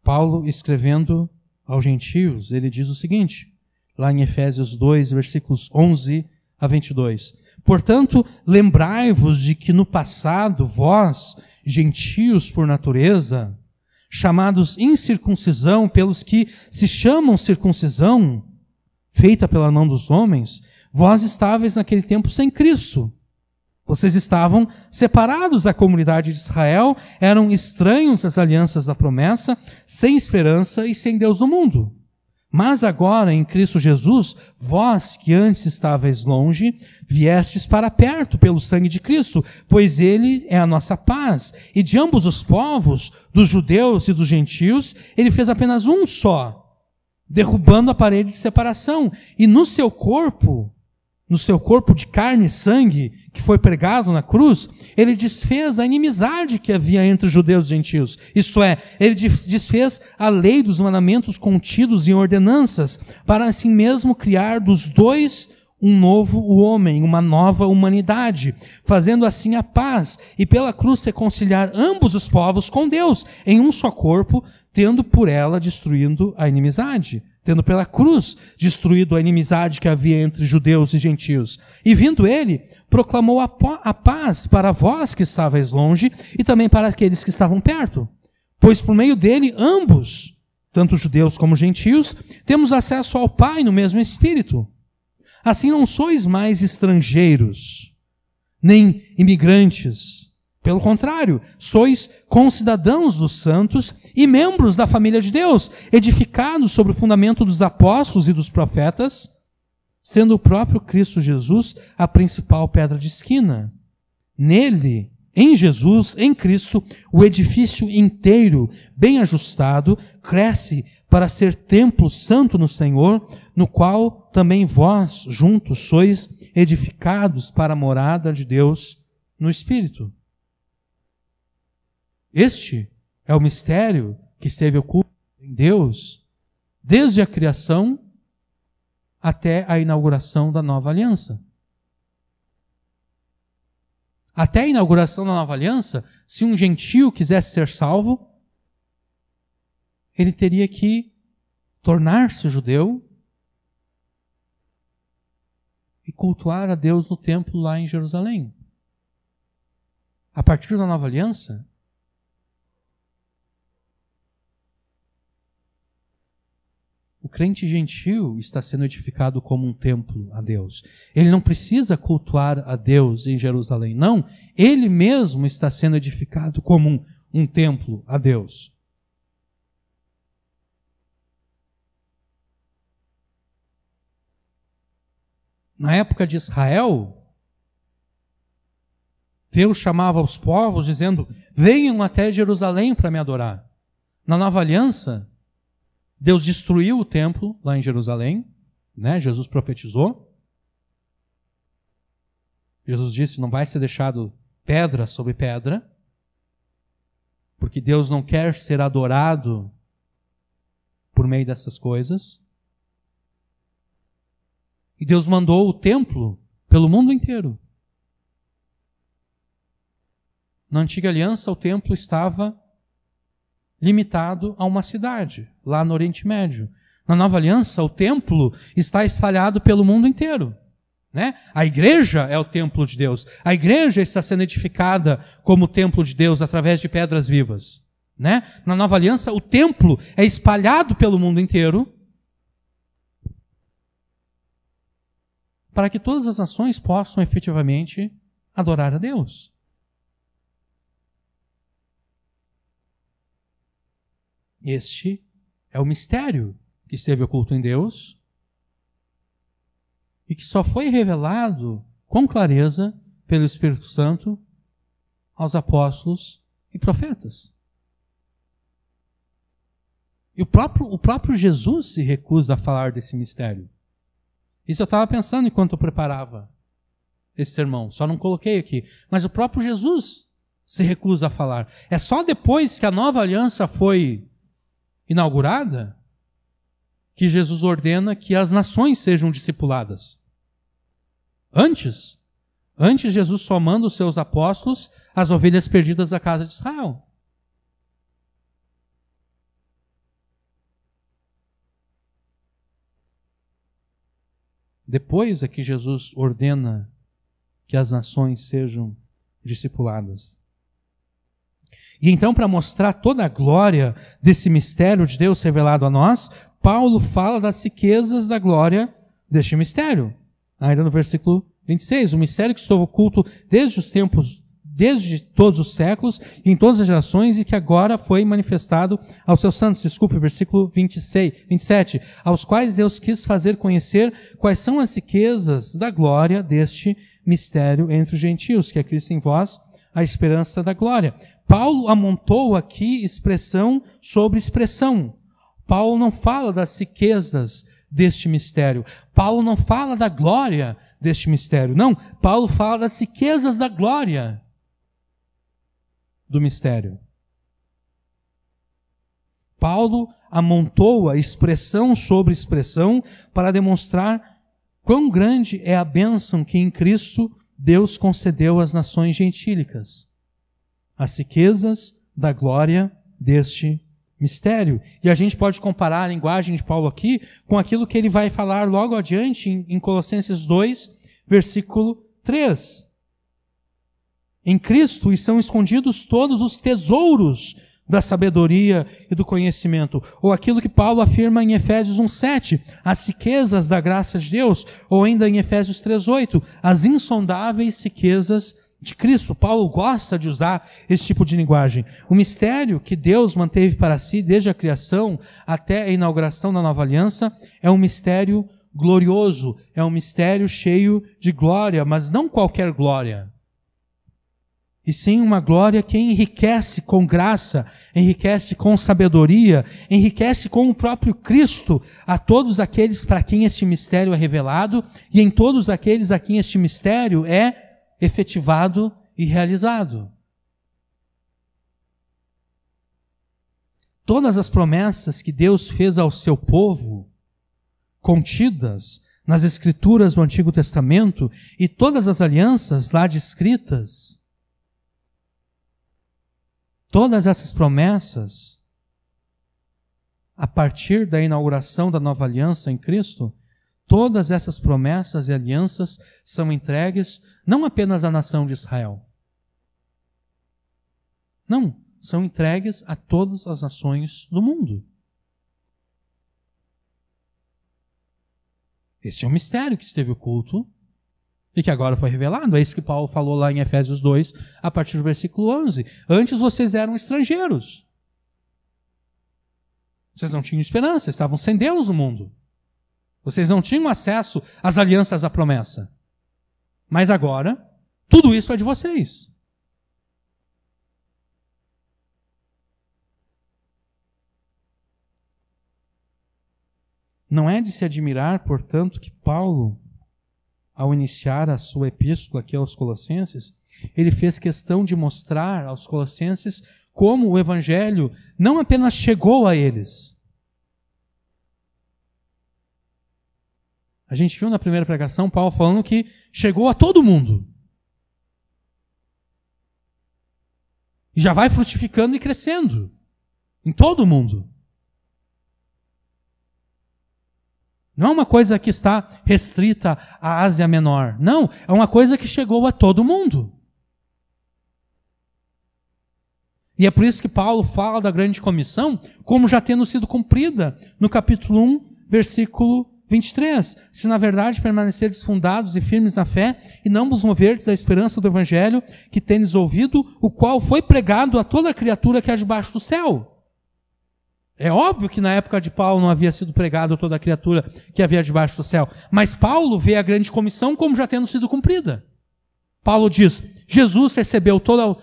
Paulo, escrevendo aos gentios, ele diz o seguinte, lá em Efésios 2, versículos 11 a 22. Portanto, lembrai-vos de que no passado, vós, gentios por natureza, chamados incircuncisão pelos que se chamam circuncisão, feita pela mão dos homens, vós estáveis naquele tempo sem Cristo. Vocês estavam separados da comunidade de Israel, eram estranhos às alianças da promessa, sem esperança e sem Deus no mundo. Mas agora, em Cristo Jesus, vós que antes estáveis longe, viestes para perto pelo sangue de Cristo, pois ele é a nossa paz. E de ambos os povos, dos judeus e dos gentios, ele fez apenas um só, derrubando a parede de separação. E no seu corpo de carne e sangue, que foi pregado na cruz, ele desfez a inimizade que havia entre os judeus e gentios. Isto é, ele desfez a lei dos mandamentos contidos em ordenanças, para assim mesmo criar dos dois um novo homem, uma nova humanidade, fazendo assim a paz, e pela cruz reconciliar ambos os povos com Deus, em um só corpo, tendo por ela destruindo a inimizade. Tendo pela cruz destruído a inimizade que havia entre judeus e gentios. E vindo ele, proclamou a paz para vós que estáveis longe e também para aqueles que estavam perto. Pois por meio dele, ambos, tanto judeus como gentios, temos acesso ao Pai no mesmo Espírito. Assim não sois mais estrangeiros, nem imigrantes. Pelo contrário, sois concidadãos dos santos e membros da família de Deus, edificados sobre o fundamento dos apóstolos e dos profetas, sendo o próprio Cristo Jesus a principal pedra de esquina. Nele, em Jesus, em Cristo, o edifício inteiro, bem ajustado, cresce para ser templo santo no Senhor, no qual também vós, juntos, sois edificados para a morada de Deus no Espírito. Este é o mistério que esteve oculto em Deus desde a criação até a inauguração da nova aliança. Até a inauguração da nova aliança, se um gentio quisesse ser salvo, ele teria que tornar-se judeu e cultuar a Deus no templo lá em Jerusalém. A partir da nova aliança, o crente gentil está sendo edificado como um templo a Deus. Ele não precisa cultuar a Deus em Jerusalém, não. Ele mesmo está sendo edificado como um templo a Deus. Na época de Israel, Deus chamava os povos dizendo: venham até Jerusalém para me adorar. Na nova aliança, Deus destruiu o templo lá em Jerusalém, né? Jesus profetizou. Jesus disse: não vai ser deixado pedra sobre pedra, porque Deus não quer ser adorado por meio dessas coisas. E Deus mandou o templo pelo mundo inteiro. Na antiga aliança, o templo estava limitado a uma cidade, lá no Oriente Médio. Na nova aliança, o templo está espalhado pelo mundo inteiro. Né? A igreja é o templo de Deus. A igreja está sendo edificada como templo de Deus através de pedras vivas. Né? Na nova aliança, o templo é espalhado pelo mundo inteiro para que todas as nações possam efetivamente adorar a Deus. Este é o mistério que esteve oculto em Deus e que só foi revelado com clareza pelo Espírito Santo aos apóstolos e profetas. E o próprio Jesus se recusa a falar desse mistério. Isso eu estava pensando enquanto eu preparava esse sermão, só não coloquei aqui. Mas o próprio Jesus se recusa a falar. É só depois que a nova aliança foi inaugurada que Jesus ordena que as nações sejam discipuladas. Antes Jesus só manda os seus apóstolos as ovelhas perdidas da casa de Israel. Depois é que Jesus ordena que as nações sejam discipuladas. E então, para mostrar toda a glória desse mistério de Deus revelado a nós, Paulo fala das riquezas da glória deste mistério. Ainda no versículo 26, o mistério que estava oculto desde os tempos desde todos os séculos, em todas as gerações, e que agora foi manifestado aos seus santos. Desculpe, versículo 27. Aos quais Deus quis fazer conhecer quais são as riquezas da glória deste mistério entre os gentios, que é Cristo em vós, a esperança da glória. Paulo amontou aqui expressão sobre expressão. Paulo não fala das riquezas deste mistério. Paulo não fala da glória deste mistério. Não, Paulo fala das riquezas da glória do mistério. Paulo amontou a expressão sobre expressão para demonstrar quão grande é a bênção que em Cristo Deus concedeu às nações gentílicas. As riquezas da glória deste mistério. E a gente pode comparar a linguagem de Paulo aqui com aquilo que ele vai falar logo adiante em Colossenses 2, versículo 3. Em Cristo estão escondidos todos os tesouros da sabedoria e do conhecimento. Ou aquilo que Paulo afirma em Efésios 1,7, as riquezas da graça de Deus. Ou ainda em Efésios 3,8, as insondáveis riquezas de Cristo. Paulo gosta de usar esse tipo de linguagem. O mistério que Deus manteve para si desde a criação até a inauguração da nova aliança é um mistério glorioso, é um mistério cheio de glória, mas não qualquer glória. E sim uma glória que enriquece com graça, enriquece com sabedoria, enriquece com o próprio Cristo a todos aqueles para quem este mistério é revelado e em todos aqueles a quem este mistério é efetivado e realizado. Todas as promessas que Deus fez ao seu povo, contidas nas Escrituras do Antigo Testamento, e todas as alianças lá descritas, todas essas promessas, a partir da inauguração da nova aliança em Cristo, todas essas promessas e alianças são entregues não apenas à nação de Israel. Não, são entregues a todas as nações do mundo. Esse é um mistério que esteve oculto e que agora foi revelado. É isso que Paulo falou lá em Efésios 2, a partir do versículo 11. Antes vocês eram estrangeiros. Vocês não tinham esperança, estavam sem Deus no mundo. Vocês não tinham acesso às alianças da promessa. Mas agora, tudo isso é de vocês. Não é de se admirar, portanto, que Paulo, ao iniciar a sua epístola aqui aos Colossenses, ele fez questão de mostrar aos Colossenses como o Evangelho não apenas chegou a eles. A gente viu na primeira pregação Paulo falando que chegou a todo mundo. E já vai frutificando e crescendo em todo mundo. Não é uma coisa que está restrita à Ásia Menor. Não, é uma coisa que chegou a todo mundo. E é por isso que Paulo fala da grande comissão como já tendo sido cumprida no capítulo 1, versículo 23. Se na verdade permanecerdes fundados e firmes na fé e não vos moverdes da esperança do Evangelho que tendes ouvido, o qual foi pregado a toda criatura que há debaixo do céu. É óbvio que na época de Paulo não havia sido pregado a toda criatura que havia debaixo do céu. Mas Paulo vê a grande comissão como já tendo sido cumprida. Paulo diz,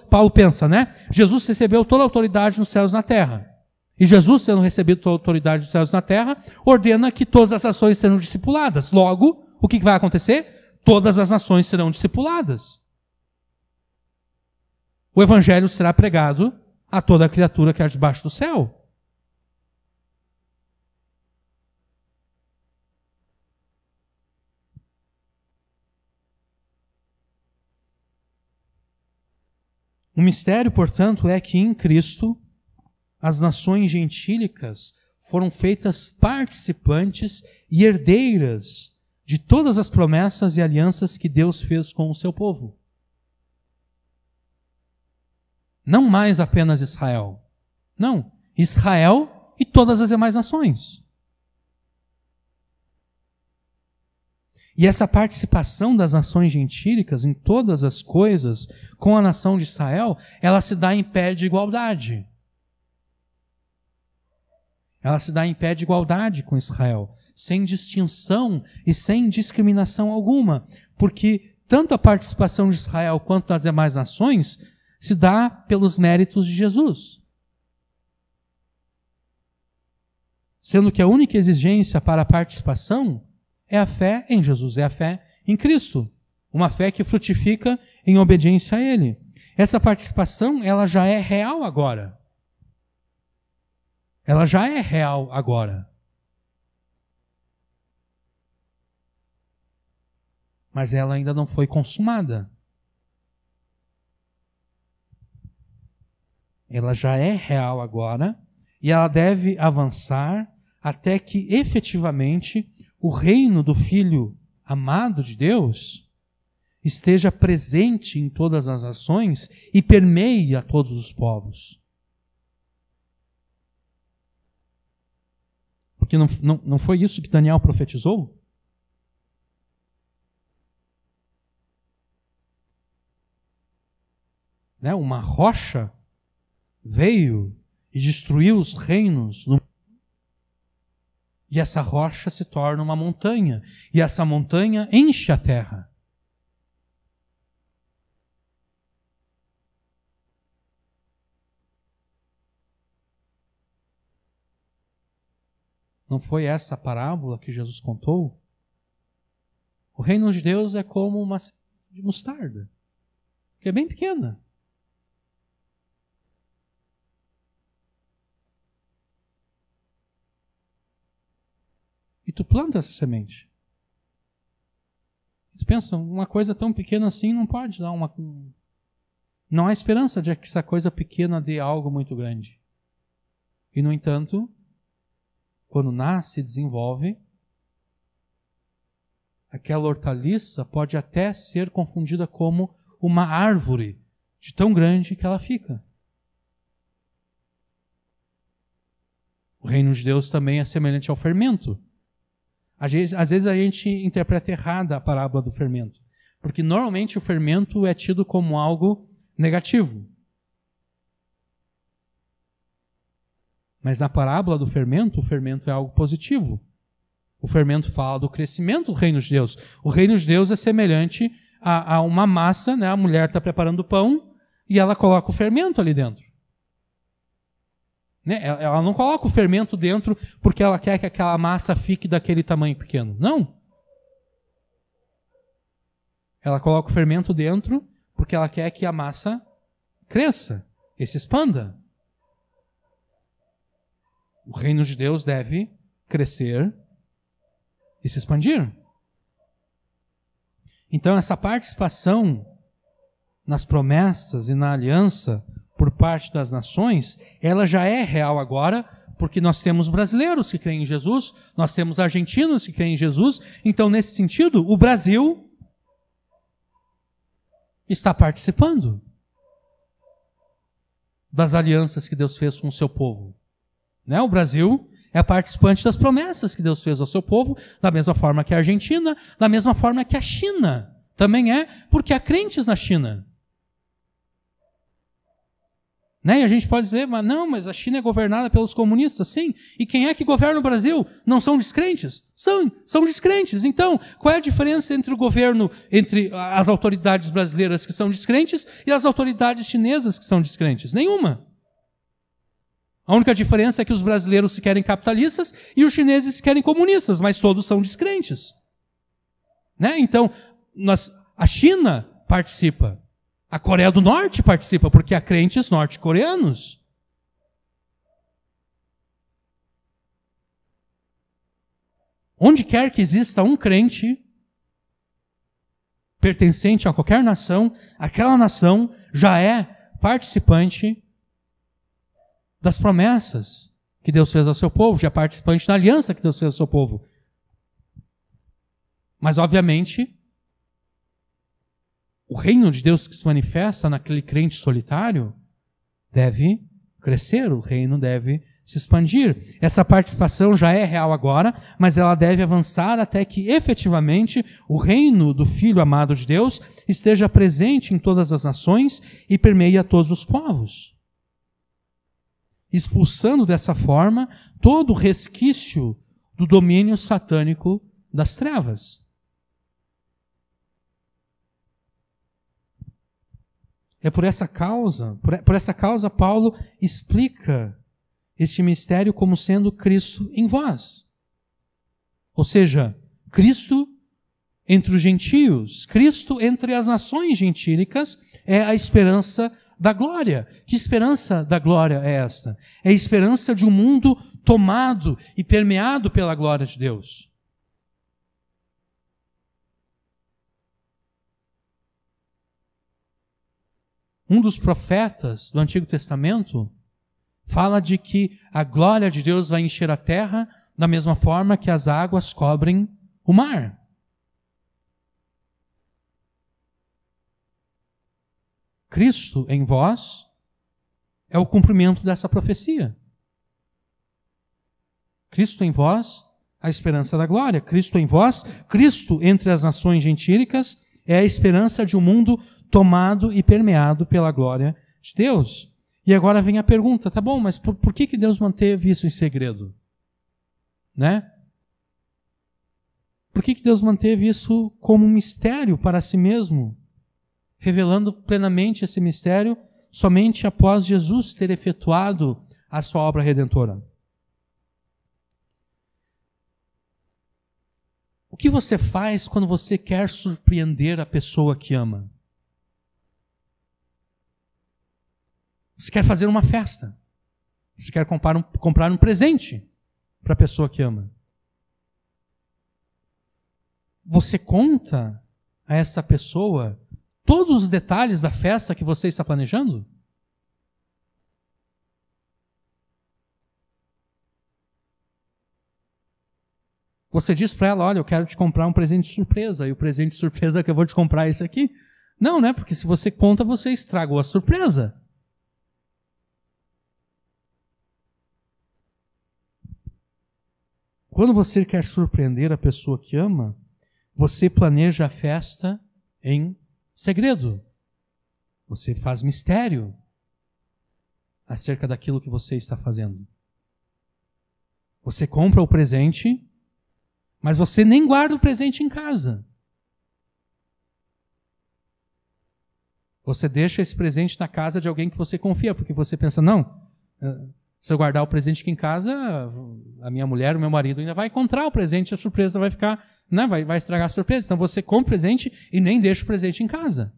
Paulo pensa, né? Jesus recebeu toda a autoridade nos céus e na terra. E Jesus, tendo recebido toda a autoridade dos céus e na terra, ordena que todas as nações sejam discipuladas. Logo, o que vai acontecer? Todas as nações serão discipuladas. O Evangelho será pregado a toda criatura que há debaixo do céu. O mistério, portanto, é que em Cristo as nações gentílicas foram feitas participantes e herdeiras de todas as promessas e alianças que Deus fez com o seu povo. Não mais apenas Israel. Não, Israel e todas as demais nações. E essa participação das nações gentílicas em todas as coisas com a nação de Israel, ela se dá em pé de igualdade. Ela se dá em pé de igualdade com Israel, sem distinção e sem discriminação alguma, porque tanto a participação de Israel quanto das demais nações se dá pelos méritos de Jesus. Sendo que a única exigência para a participação é a fé em Jesus, é a fé em Cristo. Uma fé que frutifica em obediência a Ele. Essa participação, ela já é real agora. Ela já é real agora. Mas ela ainda não foi consumada. Ela já é real agora e ela deve avançar até que efetivamente o reino do Filho amado de Deus esteja presente em todas as nações e permeie a todos os povos. Porque não foi isso que Daniel profetizou? Né? Uma rocha veio e destruiu os reinos do mundo. E essa rocha se torna uma montanha. E essa montanha enche a terra. Não foi essa a parábola que Jesus contou? O reino de Deus é como uma semente de mostarda, que é bem pequena. E tu planta essa semente. Tu pensa, uma coisa tão pequena assim não pode dar uma... Não há esperança de que essa coisa pequena dê algo muito grande. E, no entanto, quando nasce e desenvolve, aquela hortaliça pode até ser confundida como uma árvore de tão grande que ela fica. O reino de Deus também é semelhante ao fermento. Às vezes a gente interpreta errada a parábola do fermento, porque normalmente o fermento é tido como algo negativo. Mas na parábola do fermento, o fermento é algo positivo. O fermento fala do crescimento do reino de Deus. O reino de Deus é semelhante a uma massa, né? A mulher está preparando o pão e ela coloca o fermento ali dentro. Ela não coloca o fermento dentro porque ela quer que aquela massa fique daquele tamanho pequeno. Não. Ela coloca o fermento dentro porque ela quer que a massa cresça e se expanda. O reino de Deus deve crescer e se expandir. Então, essa participação nas promessas e na aliança por parte das nações, ela já é real agora, porque nós temos brasileiros que creem em Jesus, nós temos argentinos que creem em Jesus. Então, nesse sentido, o Brasil está participando das alianças que Deus fez com o seu povo. Né? O Brasil é participante das promessas que Deus fez ao seu povo, da mesma forma que a Argentina, da mesma forma que a China também é, porque há crentes na China. Né? E a gente pode dizer, mas a China é governada pelos comunistas, sim. E quem é que governa o Brasil? Não são descrentes? São descrentes. Então, qual é a diferença entre o governo, entre as autoridades brasileiras que são descrentes e as autoridades chinesas que são descrentes? Nenhuma. A única diferença é que os brasileiros se querem capitalistas e os chineses se querem comunistas, mas todos são descrentes. Né? Então, a China participa. A Coreia do Norte participa, porque há crentes norte-coreanos. Onde quer que exista um crente pertencente a qualquer nação, aquela nação já é participante das promessas que Deus fez ao seu povo, já é participante da aliança que Deus fez ao seu povo. Mas, obviamente, o reino de Deus que se manifesta naquele crente solitário deve crescer, o reino deve se expandir. Essa participação já é real agora, mas ela deve avançar até que efetivamente o reino do Filho amado de Deus esteja presente em todas as nações e permeie a todos os povos, expulsando dessa forma todo o resquício do domínio satânico das trevas. É por essa causa, Paulo explica este mistério como sendo Cristo em vós. Ou seja, Cristo entre os gentios, Cristo entre as nações gentílicas é a esperança da glória. Que esperança da glória é esta? É a esperança de um mundo tomado e permeado pela glória de Deus. Um dos profetas do Antigo Testamento fala de que a glória de Deus vai encher a terra da mesma forma que as águas cobrem o mar. Cristo em vós é o cumprimento dessa profecia. Cristo em vós, a esperança da glória. Cristo em vós, Cristo entre as nações gentílicas, é a esperança de um mundo tomado e permeado pela glória de Deus. E agora vem a pergunta, tá bom, mas por que Deus manteve isso em segredo? Né? Por que Deus manteve isso como um mistério para si mesmo, revelando plenamente esse mistério somente após Jesus ter efetuado a sua obra redentora? O que você faz quando você quer surpreender a pessoa que ama? Você quer fazer uma festa. Você quer comprar um presente para a pessoa que ama. Você conta a essa pessoa todos os detalhes da festa que você está planejando? Você diz para ela, olha, eu quero te comprar um presente de surpresa, e o presente de surpresa que eu vou te comprar é esse aqui. Não, né? Porque se você conta, você estragou a surpresa. Quando você quer surpreender a pessoa que ama, você planeja a festa em segredo. Você faz mistério acerca daquilo que você está fazendo. Você compra o presente, mas você nem guarda o presente em casa. Você deixa esse presente na casa de alguém que você confia, porque você pensa, não, se eu guardar o presente aqui em casa, a minha mulher, o meu marido ainda vai encontrar o presente, a surpresa vai ficar, né, vai estragar a surpresa. Então você compra o presente e nem deixa o presente em casa.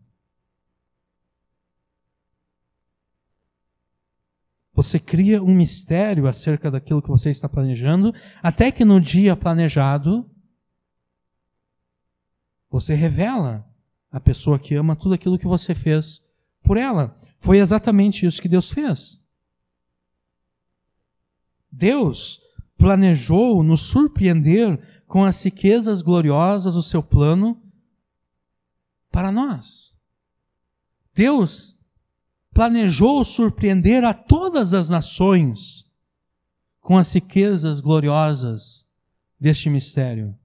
Você cria um mistério acerca daquilo que você está planejando, até que no dia planejado, você revela à pessoa que ama tudo aquilo que você fez por ela. Foi exatamente isso que Deus fez. Deus planejou nos surpreender com as riquezas gloriosas do seu plano para nós. Deus planejou surpreender a todas as nações com as riquezas gloriosas deste mistério.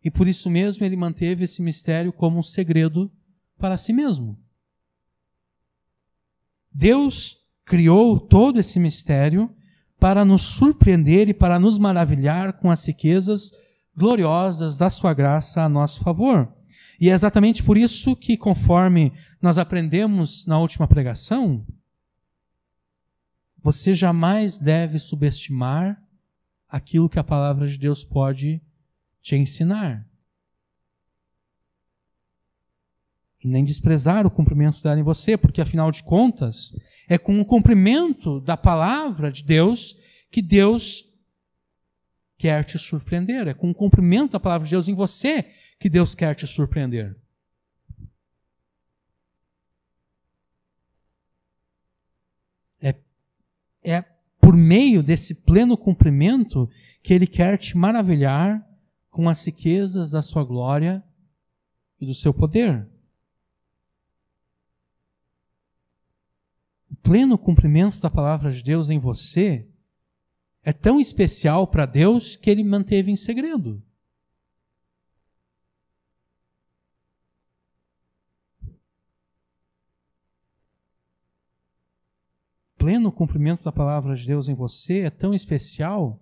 E por isso mesmo ele manteve esse mistério como um segredo para si mesmo. Deus criou todo esse mistério para nos surpreender e para nos maravilhar com as riquezas gloriosas da sua graça a nosso favor. E é exatamente por isso que, conforme nós aprendemos na última pregação, você jamais deve subestimar aquilo que a palavra de Deus pode te ensinar. E nem desprezar o cumprimento dela em você, porque afinal de contas, é com o cumprimento da palavra de Deus que Deus quer te surpreender. É com o cumprimento da palavra de Deus em você que Deus quer te surpreender. É por meio desse pleno cumprimento que Ele quer te maravilhar com as riquezas da sua glória e do seu poder. O pleno cumprimento da palavra de Deus em você é tão especial para Deus que ele manteve em segredo. Pleno cumprimento da palavra de Deus em você é tão especial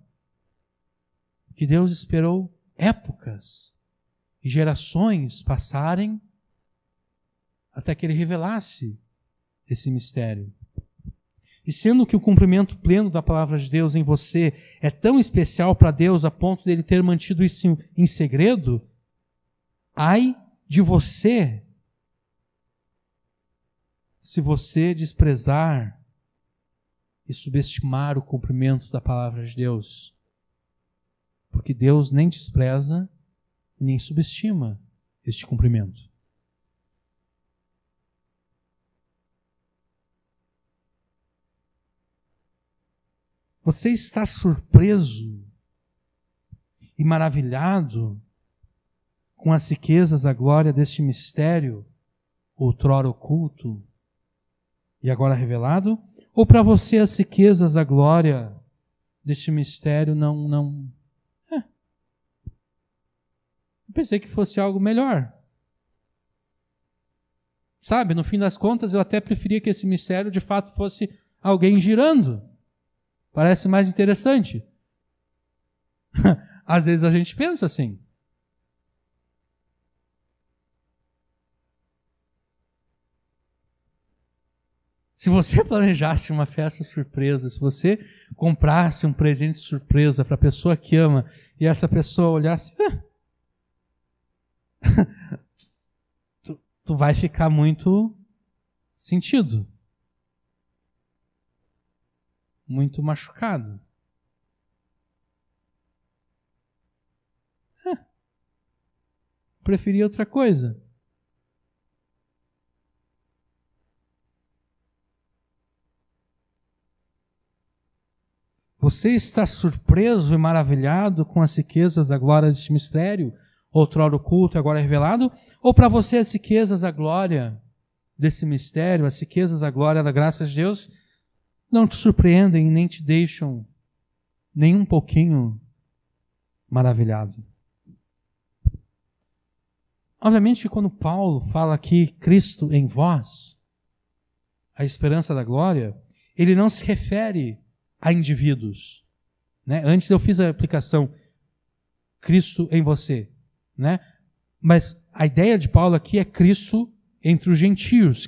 que Deus esperou épocas e gerações passarem até que ele revelasse esse mistério. E sendo que o cumprimento pleno da palavra de Deus em você é tão especial para Deus a ponto de ele ter mantido isso em segredo, ai de você se você desprezar e subestimar o cumprimento da palavra de Deus. Porque Deus nem despreza, nem subestima este cumprimento. Você está surpreso e maravilhado com as riquezas da glória deste mistério, outrora oculto e agora revelado? Ou para você as riquezas da glória deste mistério não... Eu pensei que fosse algo melhor. Sabe, no fim das contas, eu até preferia que esse mistério de fato fosse alguém girando. Parece mais interessante. Às vezes a gente pensa assim. Se você planejasse uma festa surpresa, se você comprasse um presente surpresa para a pessoa que ama e essa pessoa olhasse, tu vai ficar muito sentido. Muito machucado. Preferia outra coisa. Você está surpreso e maravilhado com as riquezas da glória deste mistério, outrora oculto e agora revelado? Ou para você as riquezas da glória desse mistério, as riquezas da glória da graça de Deus, não te surpreendem e nem te deixam nem um pouquinho maravilhado? Obviamente que quando Paulo fala aqui Cristo em vós, a esperança da glória, ele não se refere a indivíduos. Né? Antes eu fiz a aplicação Cristo em você. Né? Mas a ideia de Paulo aqui é Cristo entre os gentios,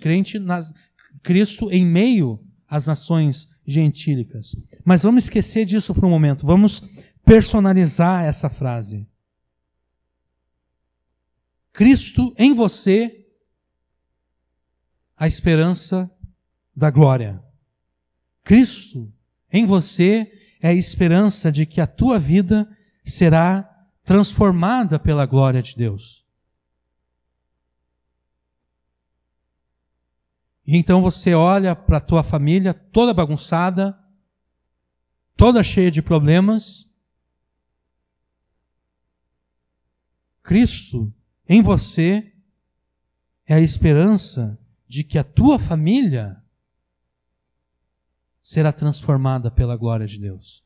Cristo em meio às nações gentílicas. Mas vamos esquecer disso por um momento. Vamos personalizar essa frase. Cristo em você, a esperança da glória. Cristo em você é a esperança de que a tua vida será transformada pela glória de Deus. E então você olha para a tua família toda bagunçada, toda cheia de problemas. Cristo em você é a esperança de que a tua família será transformada pela glória de Deus.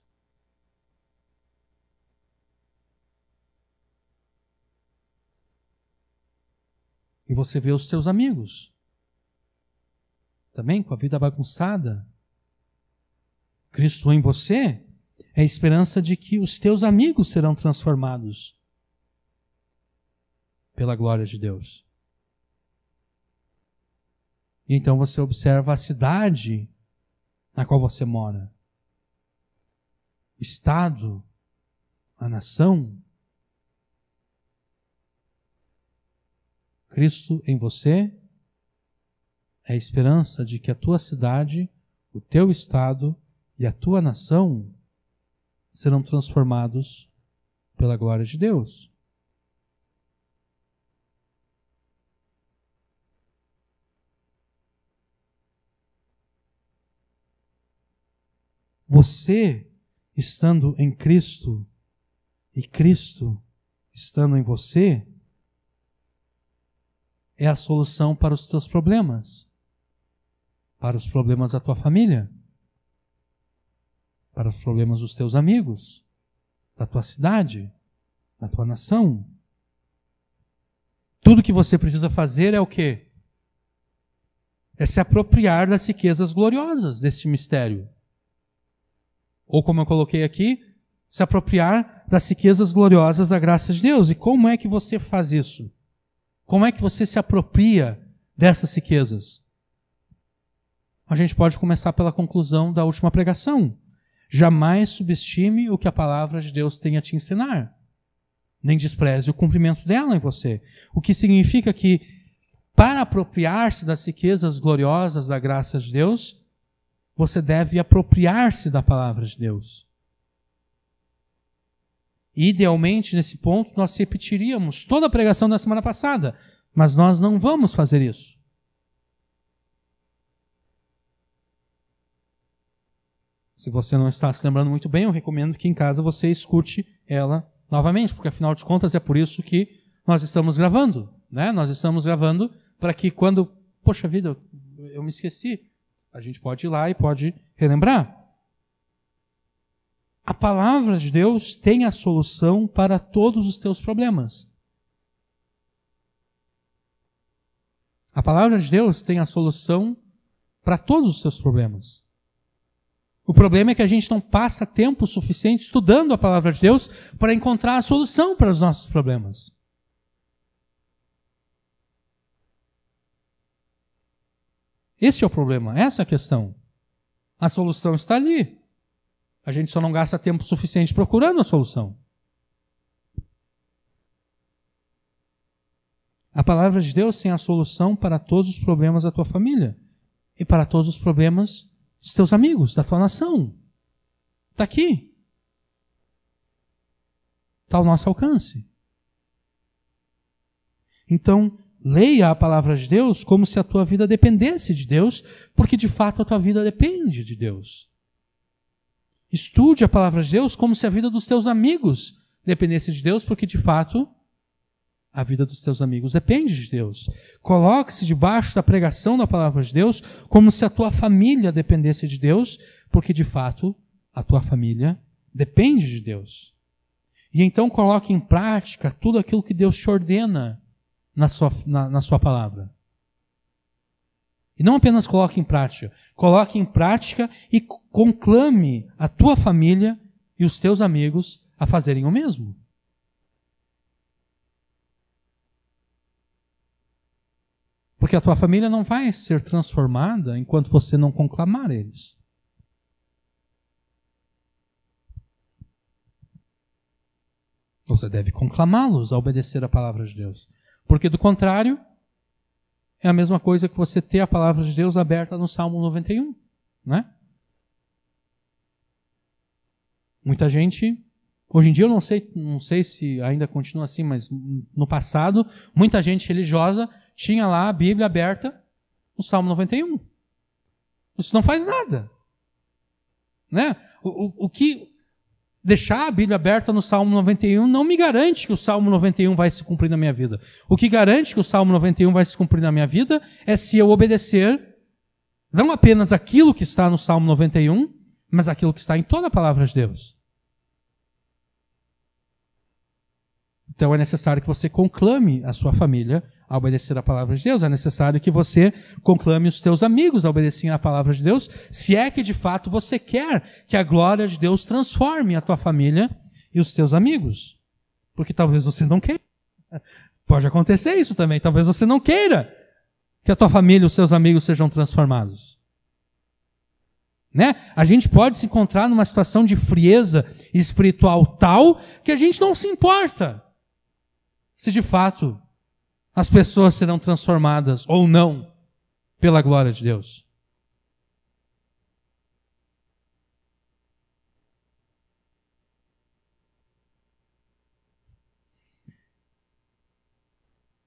E você vê os teus amigos também com a vida bagunçada. Cristo em você é a esperança de que os teus amigos serão transformados pela glória de Deus. E então você observa a cidade na qual você mora, o estado, a nação. Cristo em você é a esperança de que a tua cidade, o teu estado e a tua nação serão transformados pela glória de Deus. Você estando em Cristo e Cristo estando em você é a solução para os teus problemas, para os problemas da tua família. para os problemas dos teus amigos, da tua cidade, da tua nação. Tudo que você precisa fazer é o quê? É se apropriar das riquezas gloriosas deste mistério. Ou como eu coloquei aqui, se apropriar das riquezas gloriosas da graça de Deus. E como é que você faz isso? Como é que você se apropria dessas riquezas? A gente pode começar pela conclusão da última pregação. Jamais subestime o que a palavra de Deus tem a te ensinar. Nem despreze o cumprimento dela em você. O que significa que, para apropriar-se das riquezas gloriosas da graça de Deus, você deve apropriar-se da palavra de Deus. Idealmente, nesse ponto, nós repetiríamos toda a pregação da semana passada, mas nós não vamos fazer isso. Se você não está se lembrando muito bem, eu recomendo que em casa você escute ela novamente, porque afinal de contas é por isso que nós estamos gravando, né? Nós estamos gravando para que quando, poxa vida, eu me esqueci, a gente pode ir lá e pode relembrar. A palavra de Deus tem a solução para todos os teus problemas. A palavra de Deus tem a solução para todos os teus problemas. O problema é que a gente não passa tempo suficiente estudando a palavra de Deus para encontrar a solução para os nossos problemas. Esse é o problema, essa é a questão. A solução está ali. A gente só não gasta tempo suficiente procurando a solução. A palavra de Deus tem a solução para todos os problemas da tua família e para todos os problemas dos teus amigos, da tua nação. Está aqui. Está ao nosso alcance. Então, leia a palavra de Deus como se a tua vida dependesse de Deus, porque de fato a tua vida depende de Deus. Estude a palavra de Deus como se a vida dos teus amigos dependesse de Deus, porque de fato a vida dos teus amigos depende de Deus. Coloque-se debaixo da pregação da palavra de Deus como se a tua família dependesse de Deus, porque de fato a tua família depende de Deus. E então coloque em prática tudo aquilo que Deus te ordena na sua palavra. E não apenas coloque em prática e conclame a tua família e os teus amigos a fazerem o mesmo. Porque a tua família não vai ser transformada enquanto você não conclamar eles. Você deve conclamá-los a obedecer a palavra de Deus. Porque do contrário, é a mesma coisa que você ter a palavra de Deus aberta no Salmo 91, né? Muita gente, hoje em dia eu não sei se ainda continua assim, mas no passado, muita gente religiosa tinha lá a Bíblia aberta no Salmo 91. Isso não faz nada. Né? O que deixar a Bíblia aberta no Salmo 91 não me garante que o Salmo 91 vai se cumprir na minha vida. O que garante que o Salmo 91 vai se cumprir na minha vida é se eu obedecer não apenas aquilo que está no Salmo 91, mas aquilo que está em toda a palavra de Deus. Então é necessário que você conclame a sua família a obedecer a palavra de Deus. É necessário que você conclame os teus amigos a obedecerem a palavra de Deus, se é que de fato você quer que a glória de Deus transforme a tua família e os teus amigos. Porque talvez você não queira. Pode acontecer isso também. Talvez você não queira que a tua família e os seus amigos sejam transformados. Né? A gente pode se encontrar numa situação de frieza espiritual tal que a gente não se importa se de fato as pessoas serão transformadas ou não pela glória de Deus.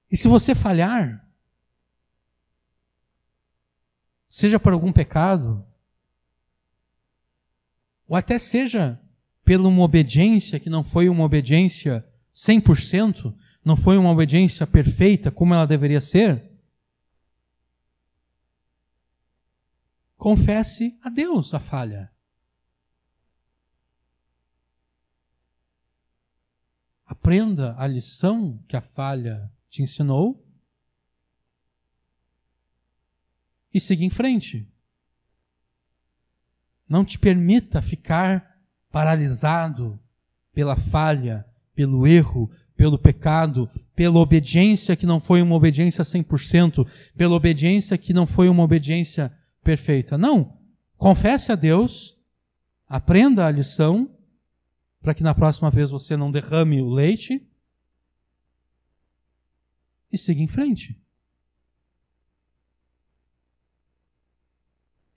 E se você falhar, seja por algum pecado, ou até seja pela uma obediência que não foi uma obediência 100%, não foi uma obediência perfeita como ela deveria ser, confesse a Deus a falha. Aprenda a lição que a falha te ensinou e siga em frente. Não te permita ficar paralisado pela falha, pelo erro, pelo pecado, pela obediência que não foi uma obediência 100%, pela obediência que não foi uma obediência perfeita. Não. Confesse a Deus, aprenda a lição, para que na próxima vez você não derrame o leite e siga em frente.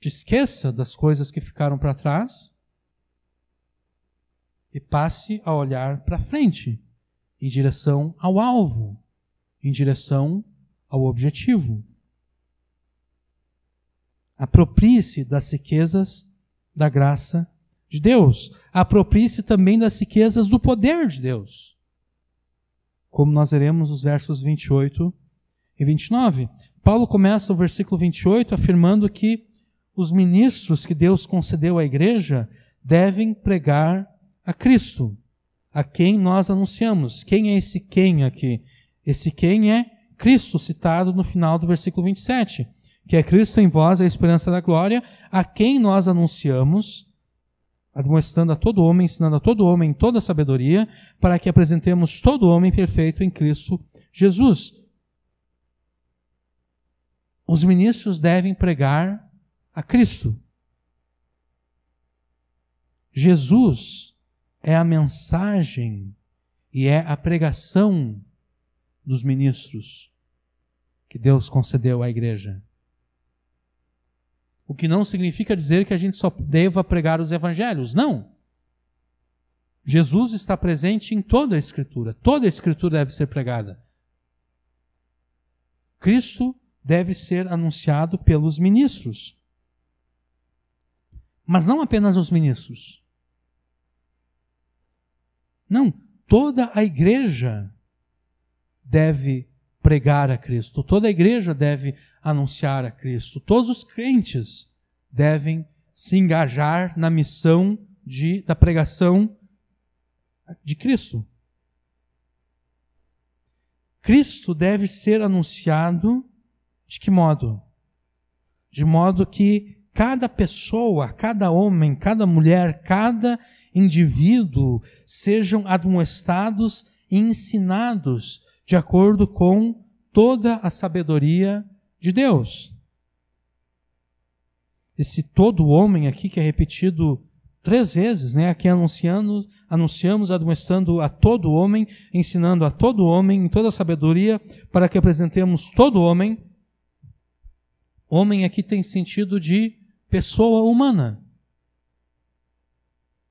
Te esqueça das coisas que ficaram para trás e passe a olhar para frente, em direção ao alvo, em direção ao objetivo. Aproprie-se das riquezas da graça de Deus. Aproprie-se também das riquezas do poder de Deus. Como nós veremos nos versos 28 e 29. Paulo começa o versículo 28 afirmando que os ministros que Deus concedeu à igreja devem pregar a Cristo, a quem nós anunciamos. Quem é esse quem aqui? Esse quem é Cristo, citado no final do versículo 27, que é Cristo em vós, a esperança da glória, a quem nós anunciamos, admoestando a todo homem, ensinando a todo homem toda a sabedoria, para que apresentemos todo homem perfeito em Cristo Jesus. Os ministros devem pregar a Cristo. Jesus é a mensagem e é a pregação dos ministros que Deus concedeu à igreja. O que não significa dizer que a gente só deva pregar os evangelhos. Não. Jesus está presente em toda a Escritura. Toda a Escritura deve ser pregada. Cristo deve ser anunciado pelos ministros. Mas não apenas os ministros. Não. Toda a igreja deve pregar a Cristo. Toda a igreja deve anunciar a Cristo. Todos os crentes devem se engajar na missão da pregação de Cristo. Cristo deve ser anunciado de que modo? De modo que cada pessoa, cada homem, cada mulher, cada indivíduo sejam admoestados e ensinados de acordo com toda a sabedoria de Deus. Esse todo homem aqui que é repetido 3 vezes, né? Aqui anunciamos, admoestando a todo homem, ensinando a todo homem em toda a sabedoria, para que apresentemos todo homem. Homem aqui tem sentido de pessoa humana.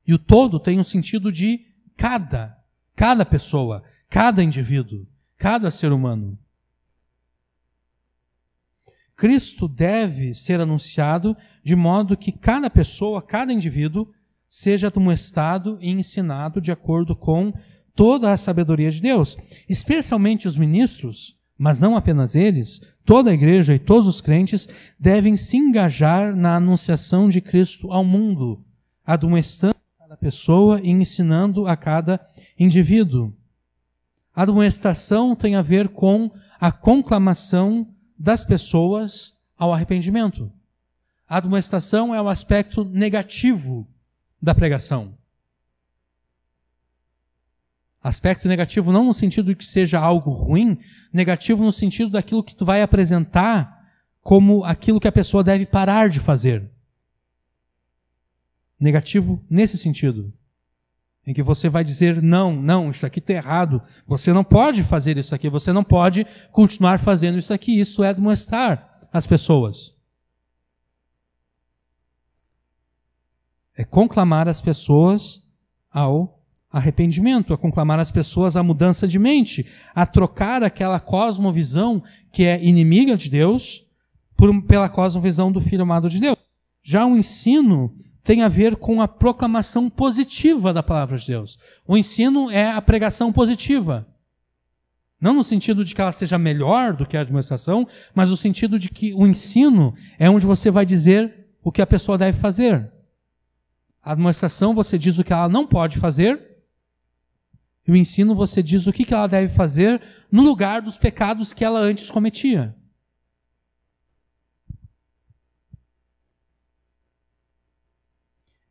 E o todo tem um sentido de cada pessoa, cada indivíduo, cada ser humano. Cristo deve ser anunciado de modo que cada pessoa, cada indivíduo, seja admoestado e ensinado de acordo com toda a sabedoria de Deus. Especialmente os ministros, mas não apenas eles, toda a igreja e todos os crentes devem se engajar na anunciação de Cristo ao mundo, admoestando a cada pessoa e ensinando a cada indivíduo. A admoestação tem a ver com a conclamação das pessoas ao arrependimento. A admoestação é o aspecto negativo da pregação. Aspecto negativo não no sentido de que seja algo ruim, negativo no sentido daquilo que tu vai apresentar como aquilo que a pessoa deve parar de fazer. Negativo nesse sentido, em que você vai dizer, não, isso aqui está errado, você não pode fazer isso aqui, você não pode continuar fazendo isso aqui, isso é admoestar as pessoas. É conclamar as pessoas ao arrependimento, a conclamar as pessoas à mudança de mente, a trocar aquela cosmovisão que é inimiga de Deus pela cosmovisão do Filho amado de Deus. Já o ensino tem a ver com a proclamação positiva da palavra de Deus. O ensino é a pregação positiva. Não no sentido de que ela seja melhor do que a administração, mas no sentido de que o ensino é onde você vai dizer o que a pessoa deve fazer. A administração, você diz o que ela não pode fazer, E o ensino você diz o que ela deve fazer no lugar dos pecados que ela antes cometia.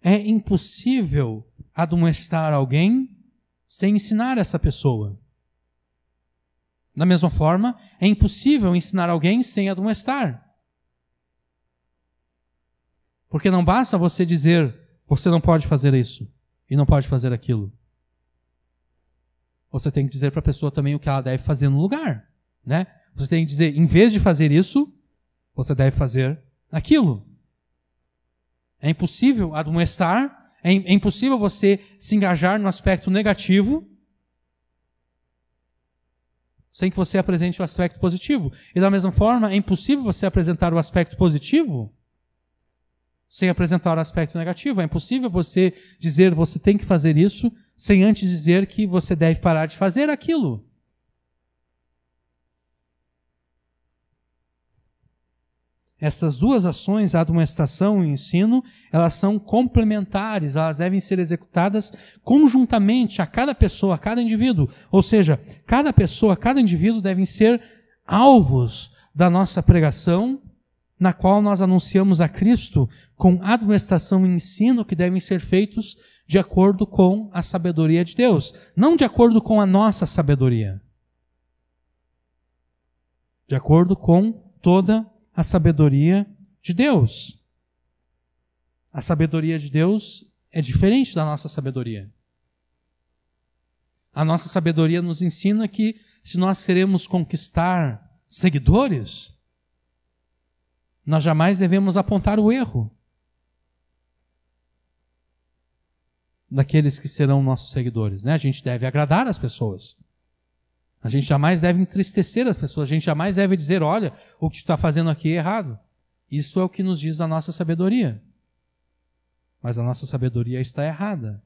É impossível admoestar alguém sem ensinar essa pessoa. Da mesma forma, é impossível ensinar alguém sem admoestar. Porque não basta você dizer, você não pode fazer isso e não pode fazer aquilo. Você tem que dizer para a pessoa também o que ela deve fazer no lugar, né? Você tem que dizer, em vez de fazer isso, você deve fazer aquilo. É impossível admoestar, é impossível você se engajar no aspecto negativo sem que você apresente o aspecto positivo. E da mesma forma, é impossível você apresentar o aspecto positivo sem apresentar o aspecto negativo. É impossível você dizer, você tem que fazer isso, sem antes dizer que você deve parar de fazer aquilo. Essas duas ações, a admoestação e o ensino, elas são complementares, elas devem ser executadas conjuntamente a cada pessoa, a cada indivíduo. Ou seja, cada pessoa, cada indivíduo devem ser alvos da nossa pregação, na qual nós anunciamos a Cristo com admoestação e ensino que devem ser feitos de acordo com a sabedoria de Deus, não de acordo com a nossa sabedoria. De acordo com toda a sabedoria de Deus. A sabedoria de Deus é diferente da nossa sabedoria. A nossa sabedoria nos ensina que se nós queremos conquistar seguidores, nós jamais devemos apontar o erro daqueles que serão nossos seguidores, né? A gente deve agradar as pessoas. A gente jamais deve entristecer as pessoas. A gente jamais deve dizer, olha, o que tu está fazendo aqui é errado. Isso é o que nos diz a nossa sabedoria. Mas a nossa sabedoria está errada.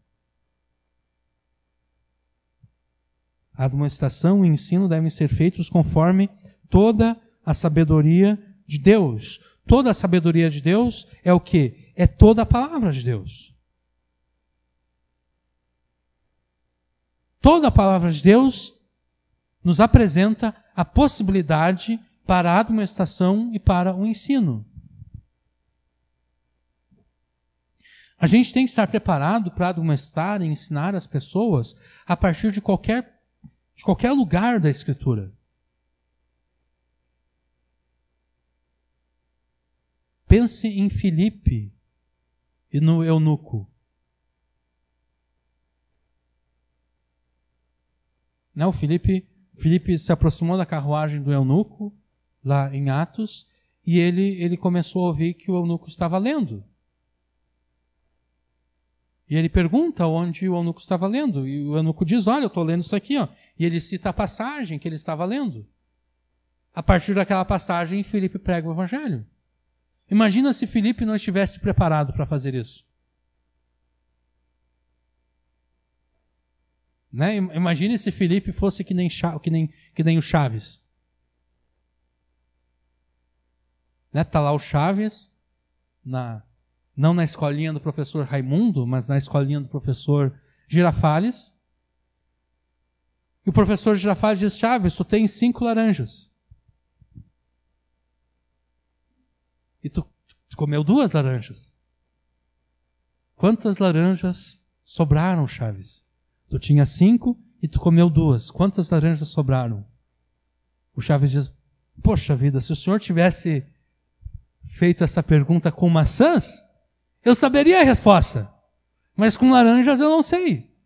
A admoestação e o ensino devem ser feitos conforme toda a sabedoria de Deus. Toda a sabedoria de Deus é o quê? É toda a palavra de Deus. Toda a palavra de Deus nos apresenta a possibilidade para a admoestação e para o ensino. A gente tem que estar preparado para admoestar e ensinar as pessoas a partir de qualquer lugar da Escritura. Pense em Filipe e no eunuco. Não, Filipe se aproximou da carruagem do eunuco, lá em Atos, e ele começou a ouvir que o eunuco estava lendo. E ele pergunta onde o eunuco estava lendo, e o eunuco diz, olha, eu estou lendo isso aqui, ó. E ele cita a passagem que ele estava lendo. A partir daquela passagem, Filipe prega o evangelho. Imagina se Filipe não estivesse preparado para fazer isso. Né? Imagine se Filipe fosse que nem o Chaves. Né? Tá lá o Chaves, não na escolinha do professor Raimundo, mas na escolinha do professor Girafales. E o professor Girafales diz, Chaves, tu tens 5 laranjas. E tu comeu 2 laranjas. Quantas laranjas sobraram, Chaves? Tu tinha 5 e tu comeu 2. Quantas laranjas sobraram? O Chaves diz, poxa vida, se o senhor tivesse feito essa pergunta com maçãs, eu saberia a resposta. Mas com laranjas eu não sei.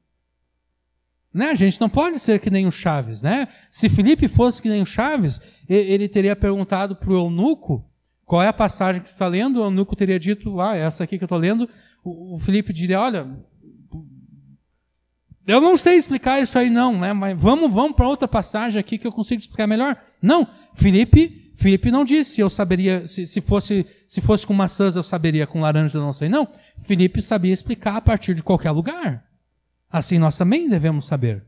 Né? A gente não pode ser que nem o Chaves. Né? Se Filipe fosse que nem o Chaves, ele teria perguntado para o eunuco qual é a passagem que tu está lendo. O eunuco teria dito, essa aqui que eu estou lendo. O Filipe diria, olha, eu não sei explicar isso aí não, né? Mas vamos para outra passagem aqui que eu consigo explicar melhor. Não, Filipe não disse, eu saberia, se fosse com maçãs eu saberia, com laranjas eu não sei. Não, Filipe sabia explicar a partir de qualquer lugar. Assim nós também devemos saber.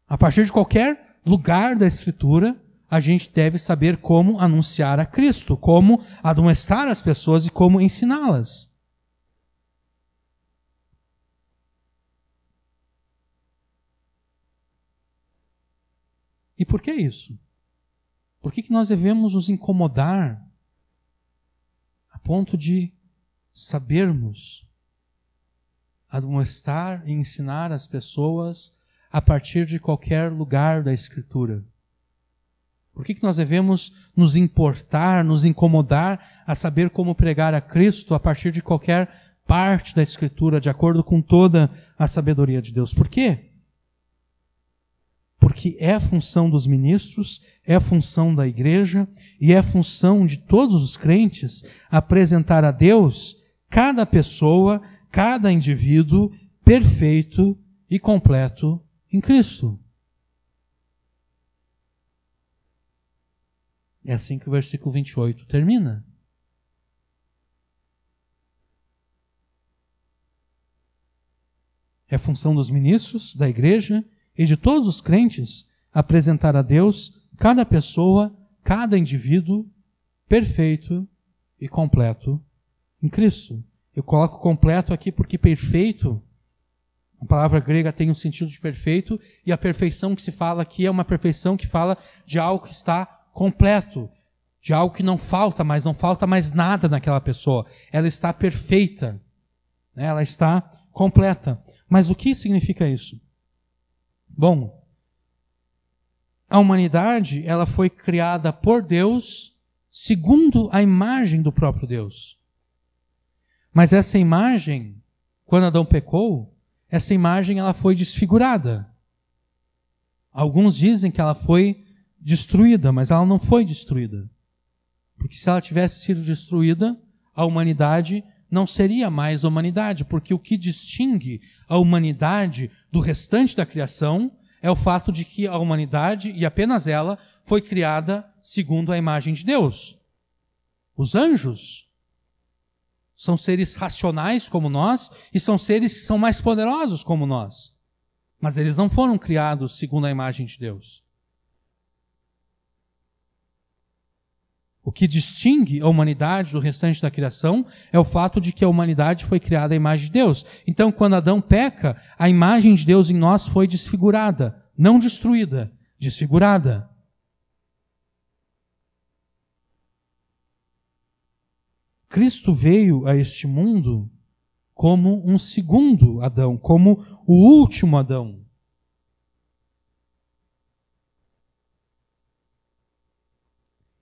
A partir de qualquer lugar da Escritura, a gente deve saber como anunciar a Cristo, como admoestar as pessoas e como ensiná-las. E por que isso? Por que nós devemos nos incomodar a ponto de sabermos admoestar e ensinar as pessoas a partir de qualquer lugar da Escritura? Por que nós devemos nos importar, nos incomodar a saber como pregar a Cristo a partir de qualquer parte da Escritura, de acordo com toda a sabedoria de Deus? Por quê? Porque é a função dos ministros, é a função da igreja e é a função de todos os crentes apresentar a Deus cada pessoa, cada indivíduo perfeito e completo em Cristo. É assim que o versículo 28 termina. É a função dos ministros, da igreja e de todos os crentes apresentar a Deus cada pessoa, cada indivíduo perfeito e completo em Cristo. Eu coloco completo aqui porque perfeito, a palavra grega tem um sentido de perfeito, e a perfeição que se fala aqui é uma perfeição que fala de algo que está completo, de algo que não falta mais nada naquela pessoa. Ela está perfeita, né? Ela está completa. Mas o que significa isso? Bom, a humanidade, ela foi criada por Deus segundo a imagem do próprio Deus. Mas essa imagem, quando Adão pecou, essa imagem ela foi desfigurada. Alguns dizem que ela foi destruída, mas ela não foi destruída. Porque se ela tivesse sido destruída, a humanidade não seria mais humanidade, porque o que distingue a humanidade do restante da criação é o fato de que a humanidade, e apenas ela, foi criada segundo a imagem de Deus. Os anjos são seres racionais como nós, e são seres que são mais poderosos como nós. Mas eles não foram criados segundo a imagem de Deus. O que distingue a humanidade do restante da criação é o fato de que a humanidade foi criada à imagem de Deus. Então, quando Adão peca, a imagem de Deus em nós foi desfigurada, não destruída, desfigurada. Cristo veio a este mundo como um segundo Adão, como o último Adão.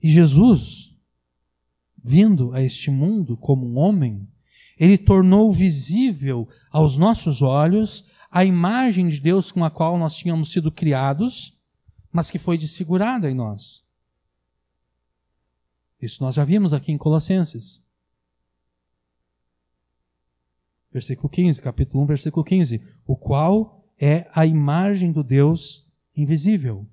E Jesus, vindo a este mundo como um homem, ele tornou visível aos nossos olhos a imagem de Deus com a qual nós tínhamos sido criados, mas que foi desfigurada em nós. Isso nós já vimos aqui em Colossenses. Versículo 15, capítulo 1, versículo 15. O qual é a imagem do Deus invisível.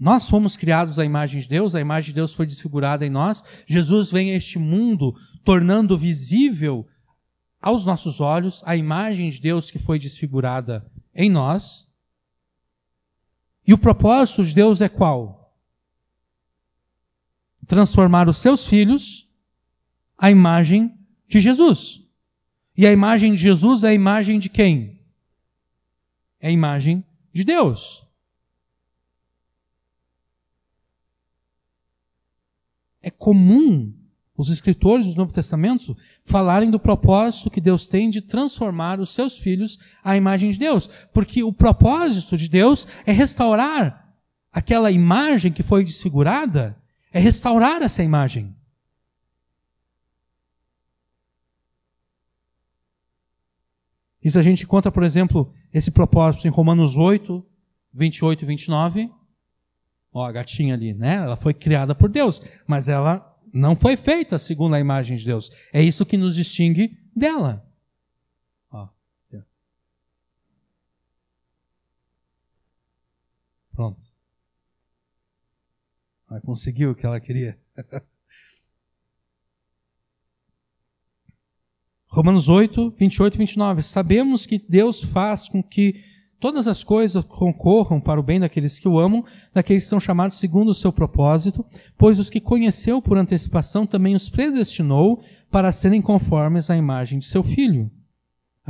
Nós fomos criados à imagem de Deus, a imagem de Deus foi desfigurada em nós. Jesus vem a este mundo tornando visível aos nossos olhos a imagem de Deus que foi desfigurada em nós. E o propósito de Deus é qual? Transformar os seus filhos à imagem de Jesus. E a imagem de Jesus é a imagem de quem? É a imagem de Deus. É comum os escritores do Novo Testamento falarem do propósito que Deus tem de transformar os seus filhos à imagem de Deus. Porque o propósito de Deus é restaurar aquela imagem que foi desfigurada, é restaurar essa imagem. Isso a gente encontra, por exemplo, esse propósito em Romanos 8, 28 e 29. Ó, a gatinha ali, né? Ela foi criada por Deus, mas ela não foi feita segundo a imagem de Deus. É isso que nos distingue dela. Ó. Pronto. Ela conseguiu o que ela queria. Romanos 8, 28 e 29. Sabemos que Deus faz com que todas as coisas concorram para o bem daqueles que o amam, daqueles que são chamados segundo o seu propósito, pois os que conheceu por antecipação também os predestinou para serem conformes à imagem de seu Filho,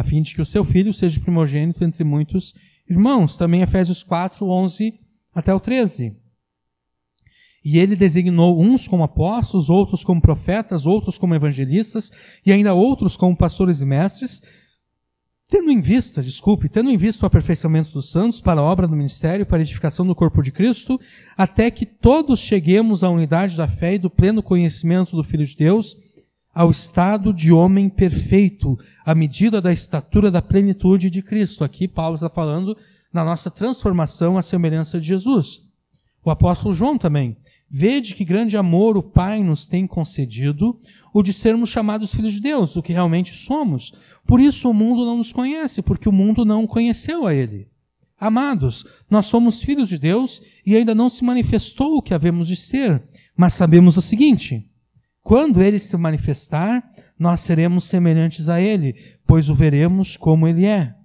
a fim de que o seu filho seja primogênito entre muitos irmãos. Também Efésios 4, 11 até o 13. E ele designou uns como apóstolos, outros como profetas, outros como evangelistas, e ainda outros como pastores e mestres, tendo em vista o aperfeiçoamento dos santos para a obra do ministério, para a edificação do corpo de Cristo, até que todos cheguemos à unidade da fé e do pleno conhecimento do Filho de Deus, ao estado de homem perfeito, à medida da estatura da plenitude de Cristo. Aqui Paulo está falando na nossa transformação à semelhança de Jesus. O apóstolo João também. Vede que grande amor o Pai nos tem concedido, o de sermos chamados filhos de Deus, o que realmente somos. Por isso o mundo não nos conhece, porque o mundo não conheceu a Ele. Amados, nós somos filhos de Deus e ainda não se manifestou o que havemos de ser, mas sabemos o seguinte: quando Ele se manifestar, nós seremos semelhantes a Ele, pois o veremos como Ele é.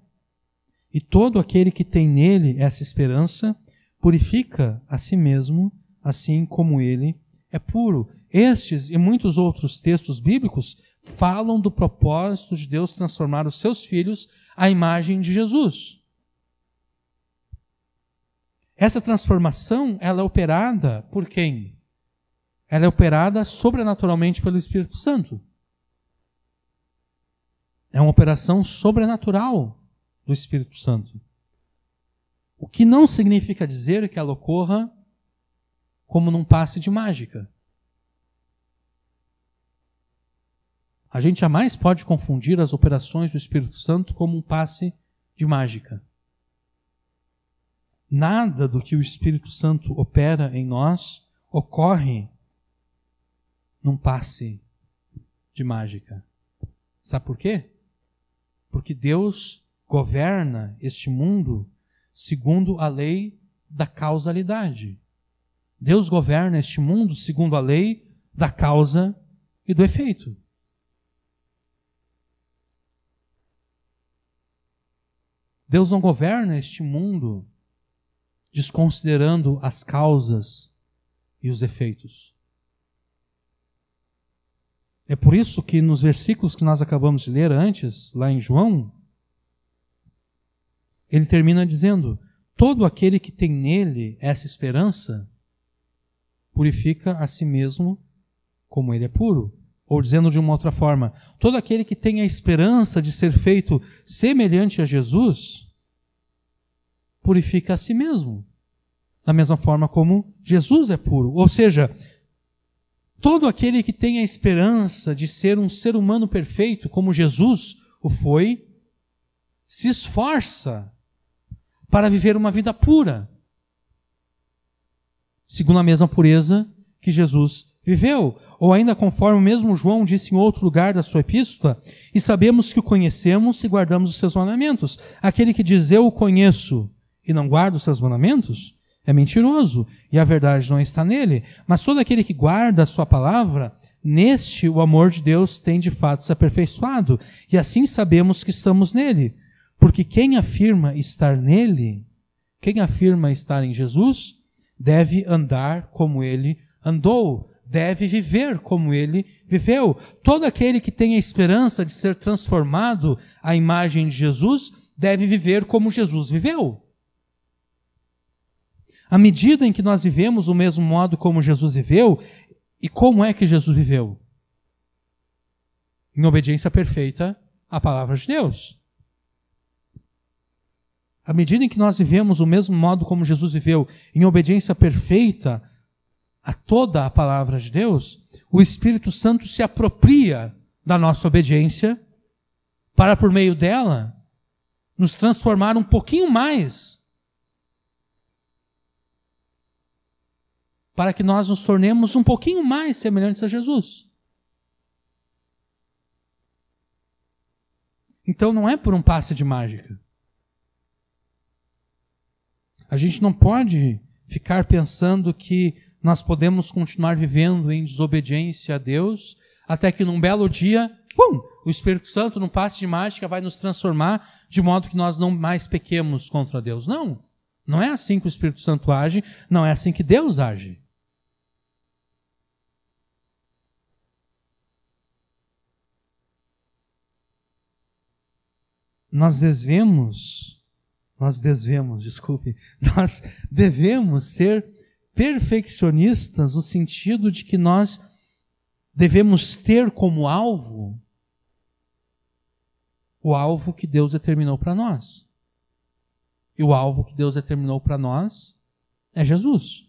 E todo aquele que tem nele essa esperança purifica a si mesmo, assim como ele é puro. Estes e muitos outros textos bíblicos falam do propósito de Deus transformar os seus filhos à imagem de Jesus. Essa transformação, ela é operada por quem? Ela é operada sobrenaturalmente pelo Espírito Santo. É uma operação sobrenatural do Espírito Santo. O que não significa dizer que ela ocorra como num passe de mágica. A gente jamais pode confundir as operações do Espírito Santo como um passe de mágica. Nada do que o Espírito Santo opera em nós ocorre num passe de mágica. Sabe por quê? Porque Deus governa este mundo segundo a lei da causalidade. Deus governa este mundo segundo a lei da causa e do efeito. Deus não governa este mundo desconsiderando as causas e os efeitos. É por isso que nos versículos que nós acabamos de ler antes, lá em João, ele termina dizendo: todo aquele que tem nele essa esperança purifica a si mesmo como ele é puro. Ou dizendo de uma outra forma, todo aquele que tem a esperança de ser feito semelhante a Jesus, purifica a si mesmo, da mesma forma como Jesus é puro. Ou seja, todo aquele que tem a esperança de ser um ser humano perfeito, como Jesus o foi, se esforça para viver uma vida pura, segundo a mesma pureza que Jesus viveu. Ou ainda conforme o mesmo João disse em outro lugar da sua epístola, e sabemos que o conhecemos se guardamos os seus mandamentos. Aquele que diz eu o conheço e não guarda os seus mandamentos, é mentiroso, e a verdade não está nele. Mas todo aquele que guarda a sua palavra, neste o amor de Deus tem de fato se aperfeiçoado, e assim sabemos que estamos nele. Porque quem afirma estar nele, quem afirma estar em Jesus, deve andar como ele andou, deve viver como ele viveu. Todo aquele que tem a esperança de ser transformado à imagem de Jesus, deve viver como Jesus viveu. À medida em que nós vivemos o mesmo modo como Jesus viveu, e como é que Jesus viveu? Em obediência perfeita à palavra de Deus. À medida em que nós vivemos o mesmo modo como Jesus viveu, em obediência perfeita a toda a palavra de Deus, o Espírito Santo se apropria da nossa obediência para, por meio dela, nos transformar um pouquinho mais, para que nós nos tornemos um pouquinho mais semelhantes a Jesus. Então não é por um passe de mágica. A gente não pode ficar pensando que nós podemos continuar vivendo em desobediência a Deus, até que num belo dia, o Espírito Santo, num passe de mágica, vai nos transformar de modo que nós não mais pequemos contra Deus. Não, não é assim que o Espírito Santo age, não é assim que Deus age. nós devemos ser perfeccionistas no sentido de que nós devemos ter como alvo o alvo que Deus determinou para nós. E o alvo que Deus determinou para nós é Jesus.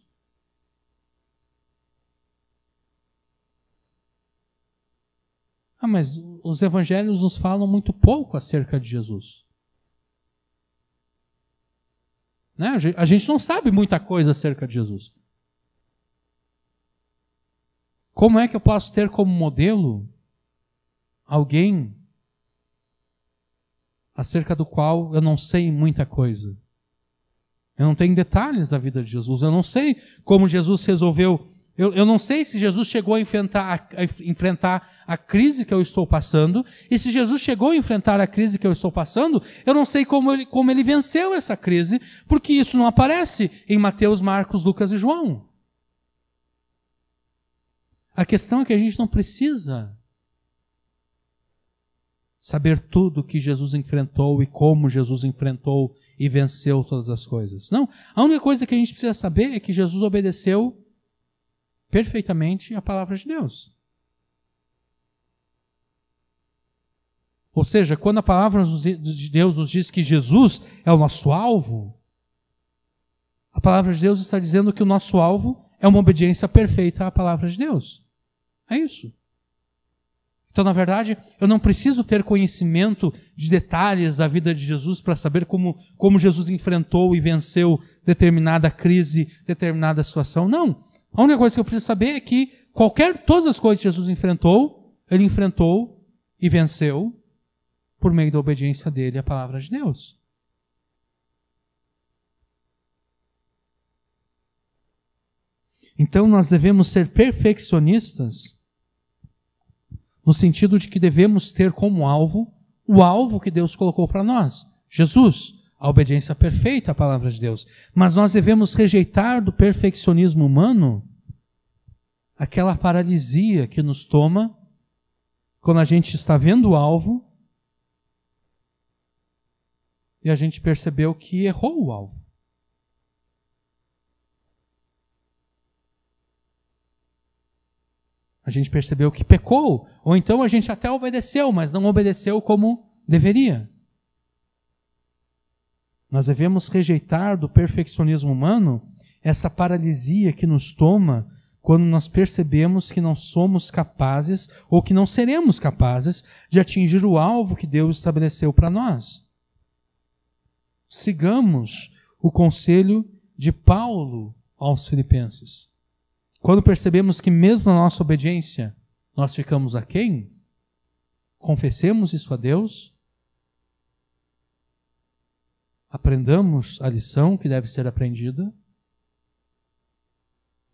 Mas os evangelhos nos falam muito pouco acerca de Jesus. Né? A gente não sabe muita coisa acerca de Jesus. Como é que eu posso ter como modelo alguém acerca do qual eu não sei muita coisa? Eu não tenho detalhes da vida de Jesus. Eu não sei como Jesus resolveu. Eu não sei se Jesus chegou a enfrentar a crise que eu estou passando. E se Jesus chegou a enfrentar a crise que eu estou passando, eu não sei como ele venceu essa crise, porque isso não aparece em Mateus, Marcos, Lucas e João. A questão é que a gente não precisa saber tudo que Jesus enfrentou e como Jesus enfrentou e venceu todas as coisas. Não, a única coisa que a gente precisa saber é que Jesus obedeceu perfeitamente a palavra de Deus. Ou seja, quando a palavra de Deus nos diz que Jesus é o nosso alvo, a palavra de Deus está dizendo que o nosso alvo é uma obediência perfeita à palavra de Deus. É isso. Então, na verdade, eu não preciso ter conhecimento de detalhes da vida de Jesus para saber como Jesus enfrentou e venceu determinada crise, determinada situação. Não. A única coisa que eu preciso saber é que todas as coisas que Jesus enfrentou, ele enfrentou e venceu por meio da obediência dele à palavra de Deus. Então nós devemos ser perfeccionistas no sentido de que devemos ter como alvo o alvo que Deus colocou para nós, Jesus, a obediência perfeita à palavra de Deus. Mas nós devemos rejeitar do perfeccionismo humano aquela paralisia que nos toma quando a gente está vendo o alvo e a gente percebeu que errou o alvo. A gente percebeu que pecou, ou então a gente até obedeceu, mas não obedeceu como deveria. Nós devemos rejeitar do perfeccionismo humano essa paralisia que nos toma quando nós percebemos que não somos capazes ou que não seremos capazes de atingir o alvo que Deus estabeleceu para nós. Sigamos o conselho de Paulo aos Filipenses. Quando percebemos que mesmo na nossa obediência nós ficamos aquém, confessemos isso a Deus, aprendamos a lição que deve ser aprendida,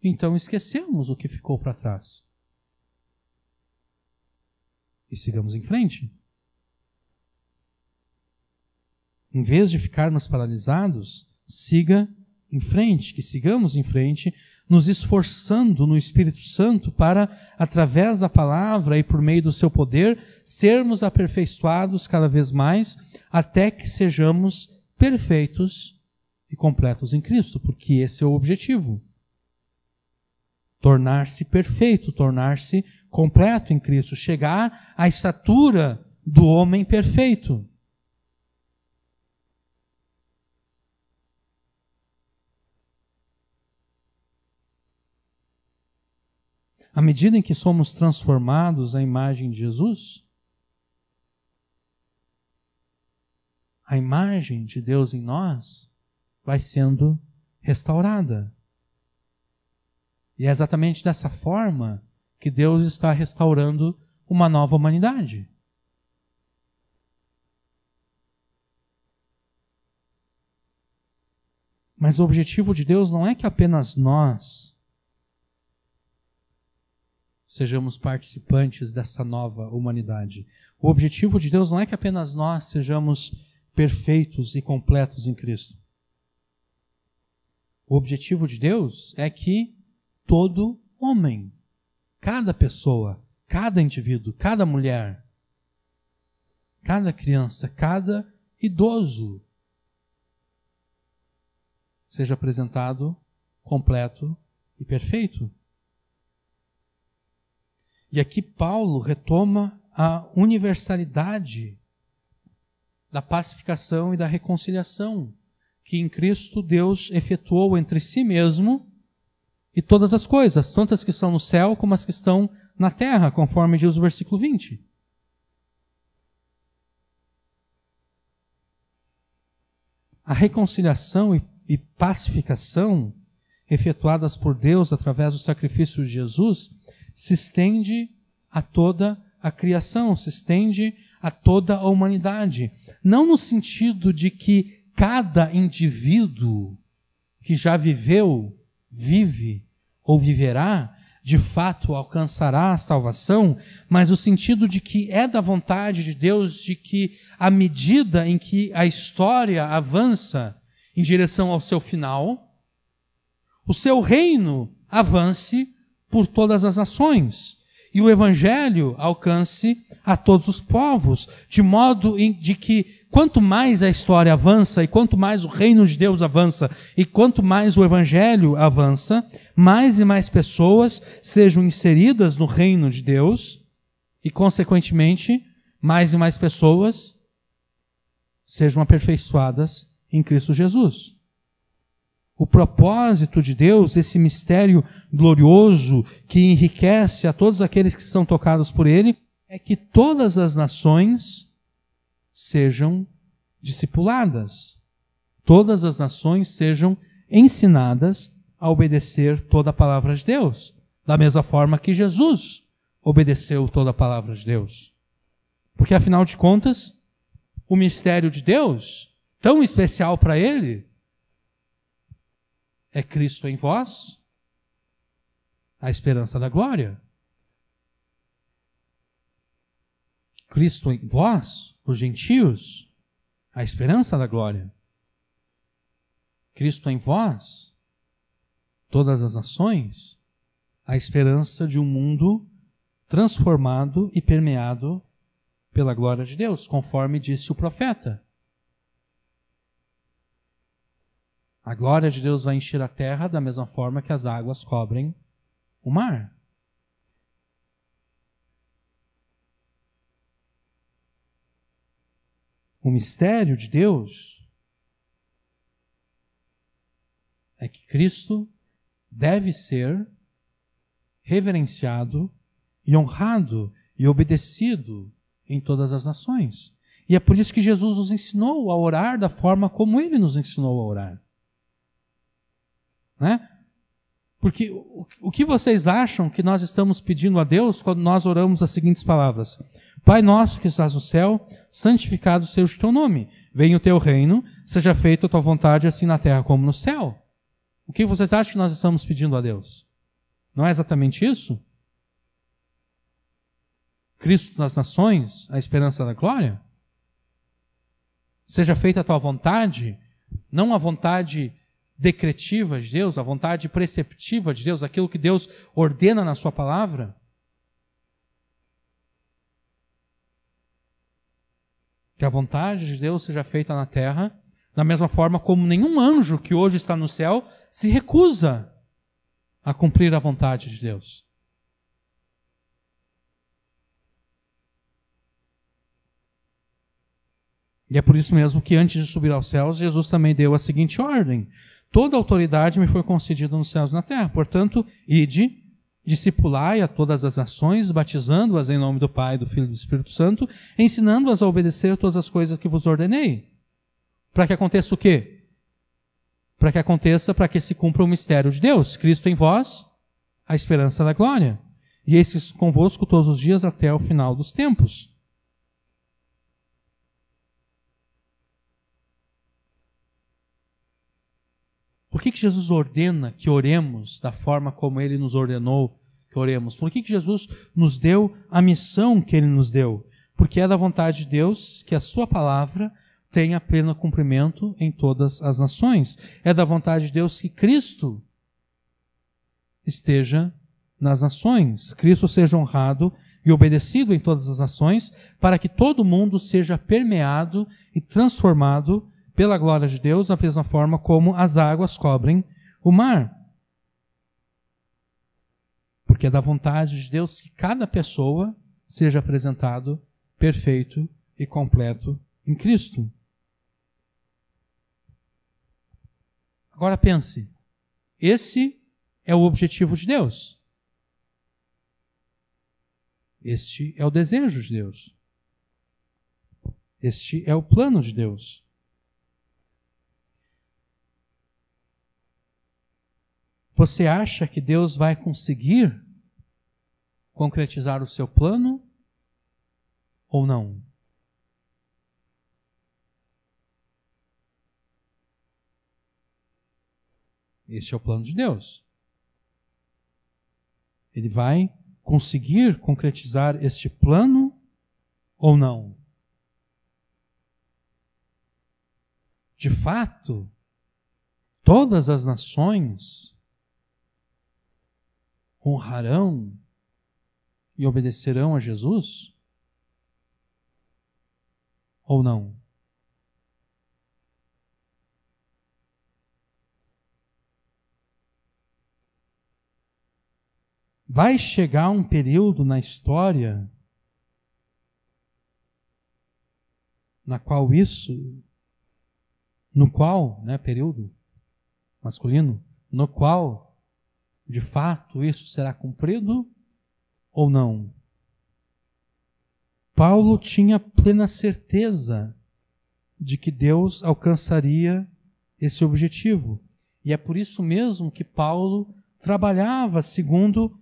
então esquecemos o que ficou para trás e sigamos em frente. Em vez de ficarmos paralisados, siga em frente, que sigamos em frente, nos esforçando no Espírito Santo para, através da palavra e por meio do seu poder, sermos aperfeiçoados cada vez mais, até que sejamos perfeitos e completos em Cristo, porque esse é o objetivo. Tornar-se perfeito, tornar-se completo em Cristo, chegar à estatura do homem perfeito. À medida em que somos transformados à imagem de Jesus, a imagem de Deus em nós vai sendo restaurada. E é exatamente dessa forma que Deus está restaurando uma nova humanidade. Mas o objetivo de Deus não é que apenas nós sejamos participantes dessa nova humanidade. O objetivo de Deus não é que apenas nós sejamos perfeitos e completos em Cristo. O objetivo de Deus é que todo homem, cada pessoa, cada indivíduo, cada mulher, cada criança, cada idoso seja apresentado completo e perfeito. E aqui Paulo retoma a universalidade da pacificação e da reconciliação que em Cristo Deus efetuou entre si mesmo e todas as coisas, tanto as que estão no céu como as que estão na terra, conforme diz o versículo 20. A reconciliação e pacificação efetuadas por Deus através do sacrifício de Jesus se estende a toda a criação, se estende a toda a humanidade. Não no sentido de que cada indivíduo que já viveu, vive ou viverá, de fato alcançará a salvação, mas no sentido de que é da vontade de Deus de que, à medida em que a história avança em direção ao seu final, o seu reino avance por todas as nações e o evangelho alcance a todos os povos, de modo de que quanto mais a história avança e quanto mais o reino de Deus avança e quanto mais o evangelho avança, mais e mais pessoas sejam inseridas no reino de Deus e, consequentemente, mais e mais pessoas sejam aperfeiçoadas em Cristo Jesus. O propósito de Deus, esse mistério glorioso que enriquece a todos aqueles que são tocados por Ele, é que todas as nações sejam discipuladas. Todas as nações sejam ensinadas a obedecer toda a palavra de Deus, da mesma forma que Jesus obedeceu toda a palavra de Deus. Porque, afinal de contas, o mistério de Deus, tão especial para Ele, é Cristo em vós, a esperança da glória. Cristo em vós, os gentios, a esperança da glória. Cristo em vós, todas as nações, a esperança de um mundo transformado e permeado pela glória de Deus, conforme disse o profeta. A glória de Deus vai encher a terra da mesma forma que as águas cobrem o mar. O mistério de Deus é que Cristo deve ser reverenciado e honrado e obedecido em todas as nações. E é por isso que Jesus nos ensinou a orar da forma como Ele nos ensinou a orar. Né? Porque o que vocês acham que nós estamos pedindo a Deus quando nós oramos as seguintes palavras? Pai nosso que estás no céu, santificado seja o teu nome. Venha o teu reino, seja feita a tua vontade assim na terra como no céu. O que vocês acham que nós estamos pedindo a Deus? Não é exatamente isso? Cristo nas nações, a esperança da glória? Seja feita a tua vontade, não a vontade decretiva de Deus, a vontade preceptiva de Deus, aquilo que Deus ordena na sua palavra. Que a vontade de Deus seja feita na terra, da mesma forma como nenhum anjo que hoje está no céu se recusa a cumprir a vontade de Deus. E é por isso mesmo que antes de subir aos céus, Jesus também deu a seguinte ordem: toda autoridade me foi concedida nos céus e na terra. Portanto, ide, discipulai a todas as nações, batizando-as em nome do Pai, do Filho e do Espírito Santo, ensinando-as a obedecer todas as coisas que vos ordenei. Para que aconteça o quê? Para que se cumpra o mistério de Deus. Cristo em vós, a esperança da glória. E eis que convosco todos os dias até o final dos tempos. Por que Jesus ordena que oremos da forma como Ele nos ordenou que oremos? Por que Jesus nos deu a missão que Ele nos deu? Porque é da vontade de Deus que a sua palavra tenha pleno cumprimento em todas as nações. É da vontade de Deus que Cristo esteja nas nações. Cristo seja honrado e obedecido em todas as nações, para que todo mundo seja permeado e transformado pela glória de Deus, da mesma forma como as águas cobrem o mar. Porque é da vontade de Deus que cada pessoa seja apresentado perfeito e completo em Cristo. Agora pense, esse é o objetivo de Deus. Este é o desejo de Deus. Este é o plano de Deus. Você acha que Deus vai conseguir concretizar o seu plano ou não? Este é o plano de Deus. Ele vai conseguir concretizar este plano ou não? De fato, todas as nações honrarão e obedecerão a Jesus? Ou não? Vai chegar um período na história período masculino, no qual, de fato, isso será cumprido ou não? Paulo tinha plena certeza de que Deus alcançaria esse objetivo. E é por isso mesmo que Paulo trabalhava segundo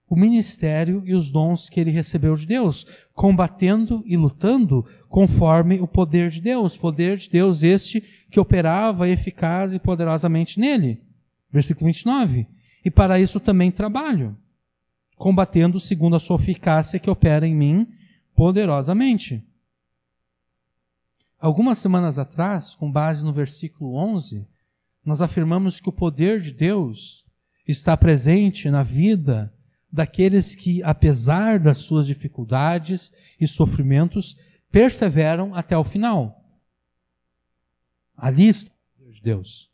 o ministério e os dons que ele recebeu de Deus, combatendo e lutando conforme o poder de Deus este que operava eficaz e poderosamente nele. Versículo 29. E para isso também trabalho, combatendo segundo a sua eficácia que opera em mim poderosamente. Algumas semanas atrás, com base no versículo 11, nós afirmamos que o poder de Deus está presente na vida daqueles que, apesar das suas dificuldades e sofrimentos, perseveram até o final. Ali está o poder de Deus.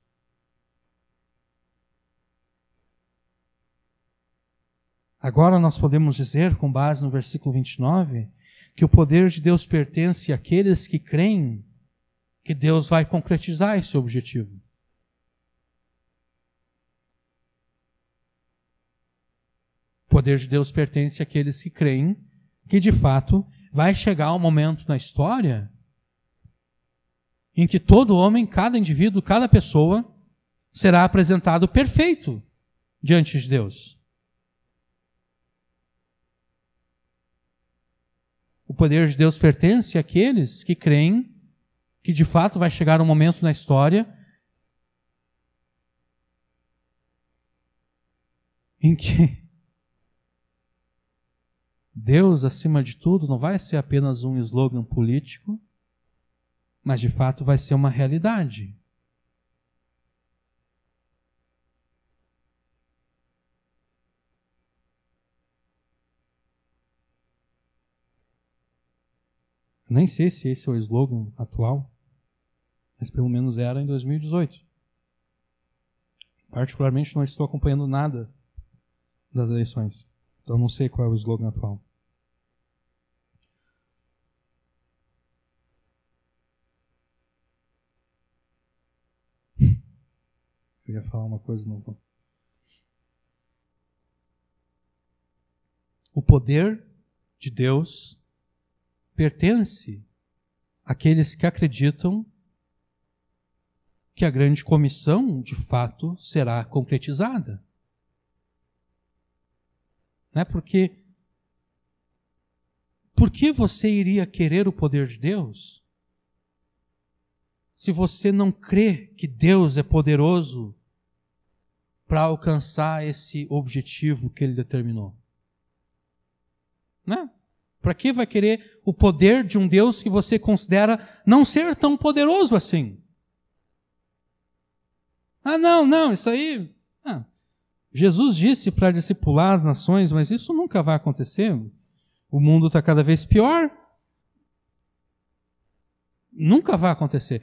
Agora nós podemos dizer, com base no versículo 29, que o poder de Deus pertence àqueles que creem que Deus vai concretizar esse objetivo. O poder de Deus pertence àqueles que creem que, de fato, vai chegar um momento na história em que todo homem, cada indivíduo, cada pessoa será apresentado perfeito diante de Deus. O poder de Deus pertence àqueles que creem que de fato vai chegar um momento na história em que Deus, acima de tudo, não vai ser apenas um slogan político, mas de fato vai ser uma realidade. Eu nem sei se esse é o slogan atual, mas pelo menos era em 2018. Particularmente não estou acompanhando nada das eleições, então não sei qual é o slogan atual. Eu ia falar uma coisa, não vou. O poder de Deus pertence àqueles que acreditam que a grande comissão, de fato, será concretizada. Não é porque... Por que você iria querer o poder de Deus se você não crê que Deus é poderoso para alcançar esse objetivo que Ele determinou? Não é? Para que vai querer o poder de um Deus que você considera não ser tão poderoso assim? Não, isso aí... Jesus disse para discipular as nações, mas isso nunca vai acontecer. o mundo está cada vez pior. Nunca vai acontecer.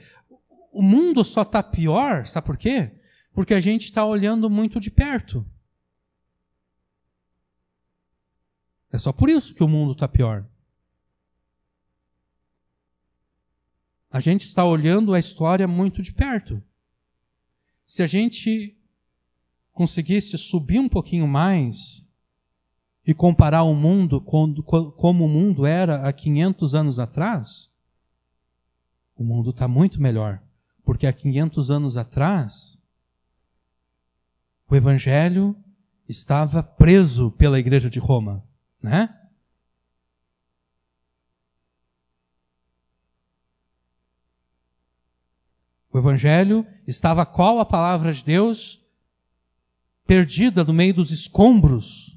O mundo só está pior, sabe por quê? Porque a gente está olhando muito de perto. É só por isso que o mundo está pior. A gente está olhando a história muito de perto. Se a gente conseguisse subir um pouquinho mais e comparar o mundo como o mundo era há 500 anos atrás, o mundo está muito melhor. Porque há 500 anos atrás, o Evangelho estava preso pela Igreja de Roma, né? O Evangelho estava qual a palavra de Deus? Perdida no meio dos escombros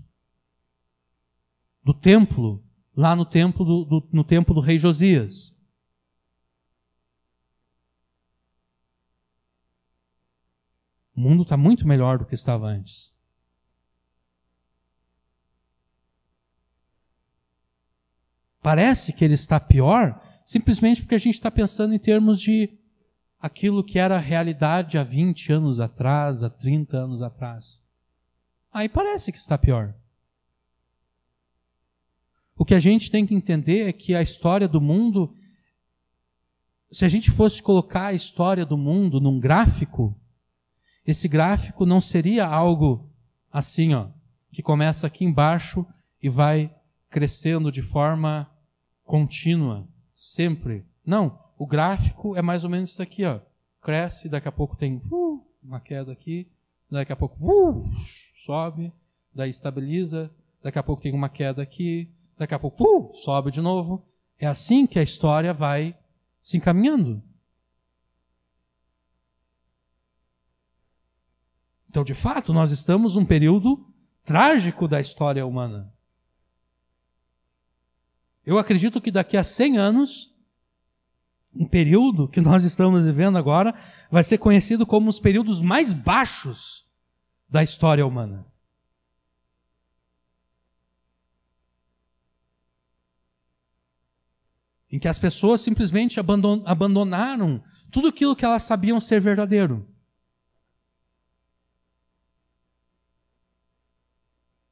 do templo, lá no templo no templo do rei Josias. O mundo está muito melhor do que estava antes. Parece que ele está pior simplesmente porque a gente está pensando em termos de aquilo que era a realidade há 20 anos atrás, há 30 anos atrás. Aí parece que está pior. O que a gente tem que entender é que a história do mundo, se a gente fosse colocar a história do mundo num gráfico, esse gráfico não seria algo assim, ó, que começa aqui embaixo e vai crescendo de forma contínua, sempre. Não, o gráfico é mais ou menos isso aqui, ó. Cresce, daqui a pouco tem uma queda aqui, daqui a pouco sobe, daí estabiliza, daqui a pouco tem uma queda aqui, daqui a pouco sobe de novo. É assim que a história vai se encaminhando. Então, de fato, nós estamos num período trágico da história humana. Eu acredito que daqui a 100 anos, um período que nós estamos vivendo agora, vai ser conhecido como os períodos mais baixos da história humana. Em que as pessoas simplesmente abandonaram tudo aquilo que elas sabiam ser verdadeiro.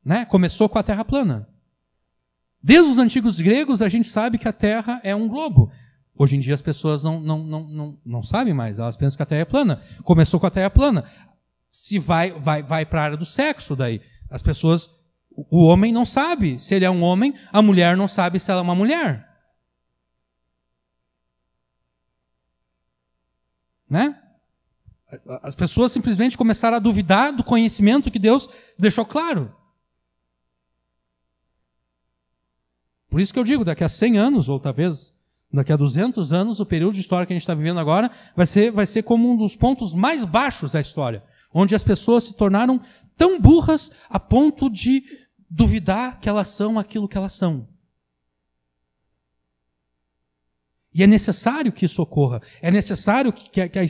Né? Começou com a Terra plana. Desde os antigos gregos, a gente sabe que a Terra é um globo. Hoje em dia as pessoas não sabem mais, elas pensam que a Terra é plana. Começou com a Terra plana. Se vai para a área do sexo, daí as pessoas, o homem não sabe se ele é um homem, a mulher não sabe se ela é uma mulher. Né? As pessoas simplesmente começaram a duvidar do conhecimento que Deus deixou claro. Por isso que eu digo, daqui a 100 anos, ou talvez daqui a 200 anos, o período de história que a gente está vivendo agora vai ser como um dos pontos mais baixos da história, onde as pessoas se tornaram tão burras a ponto de duvidar que elas são aquilo que elas são. E é necessário que isso ocorra. É necessário que a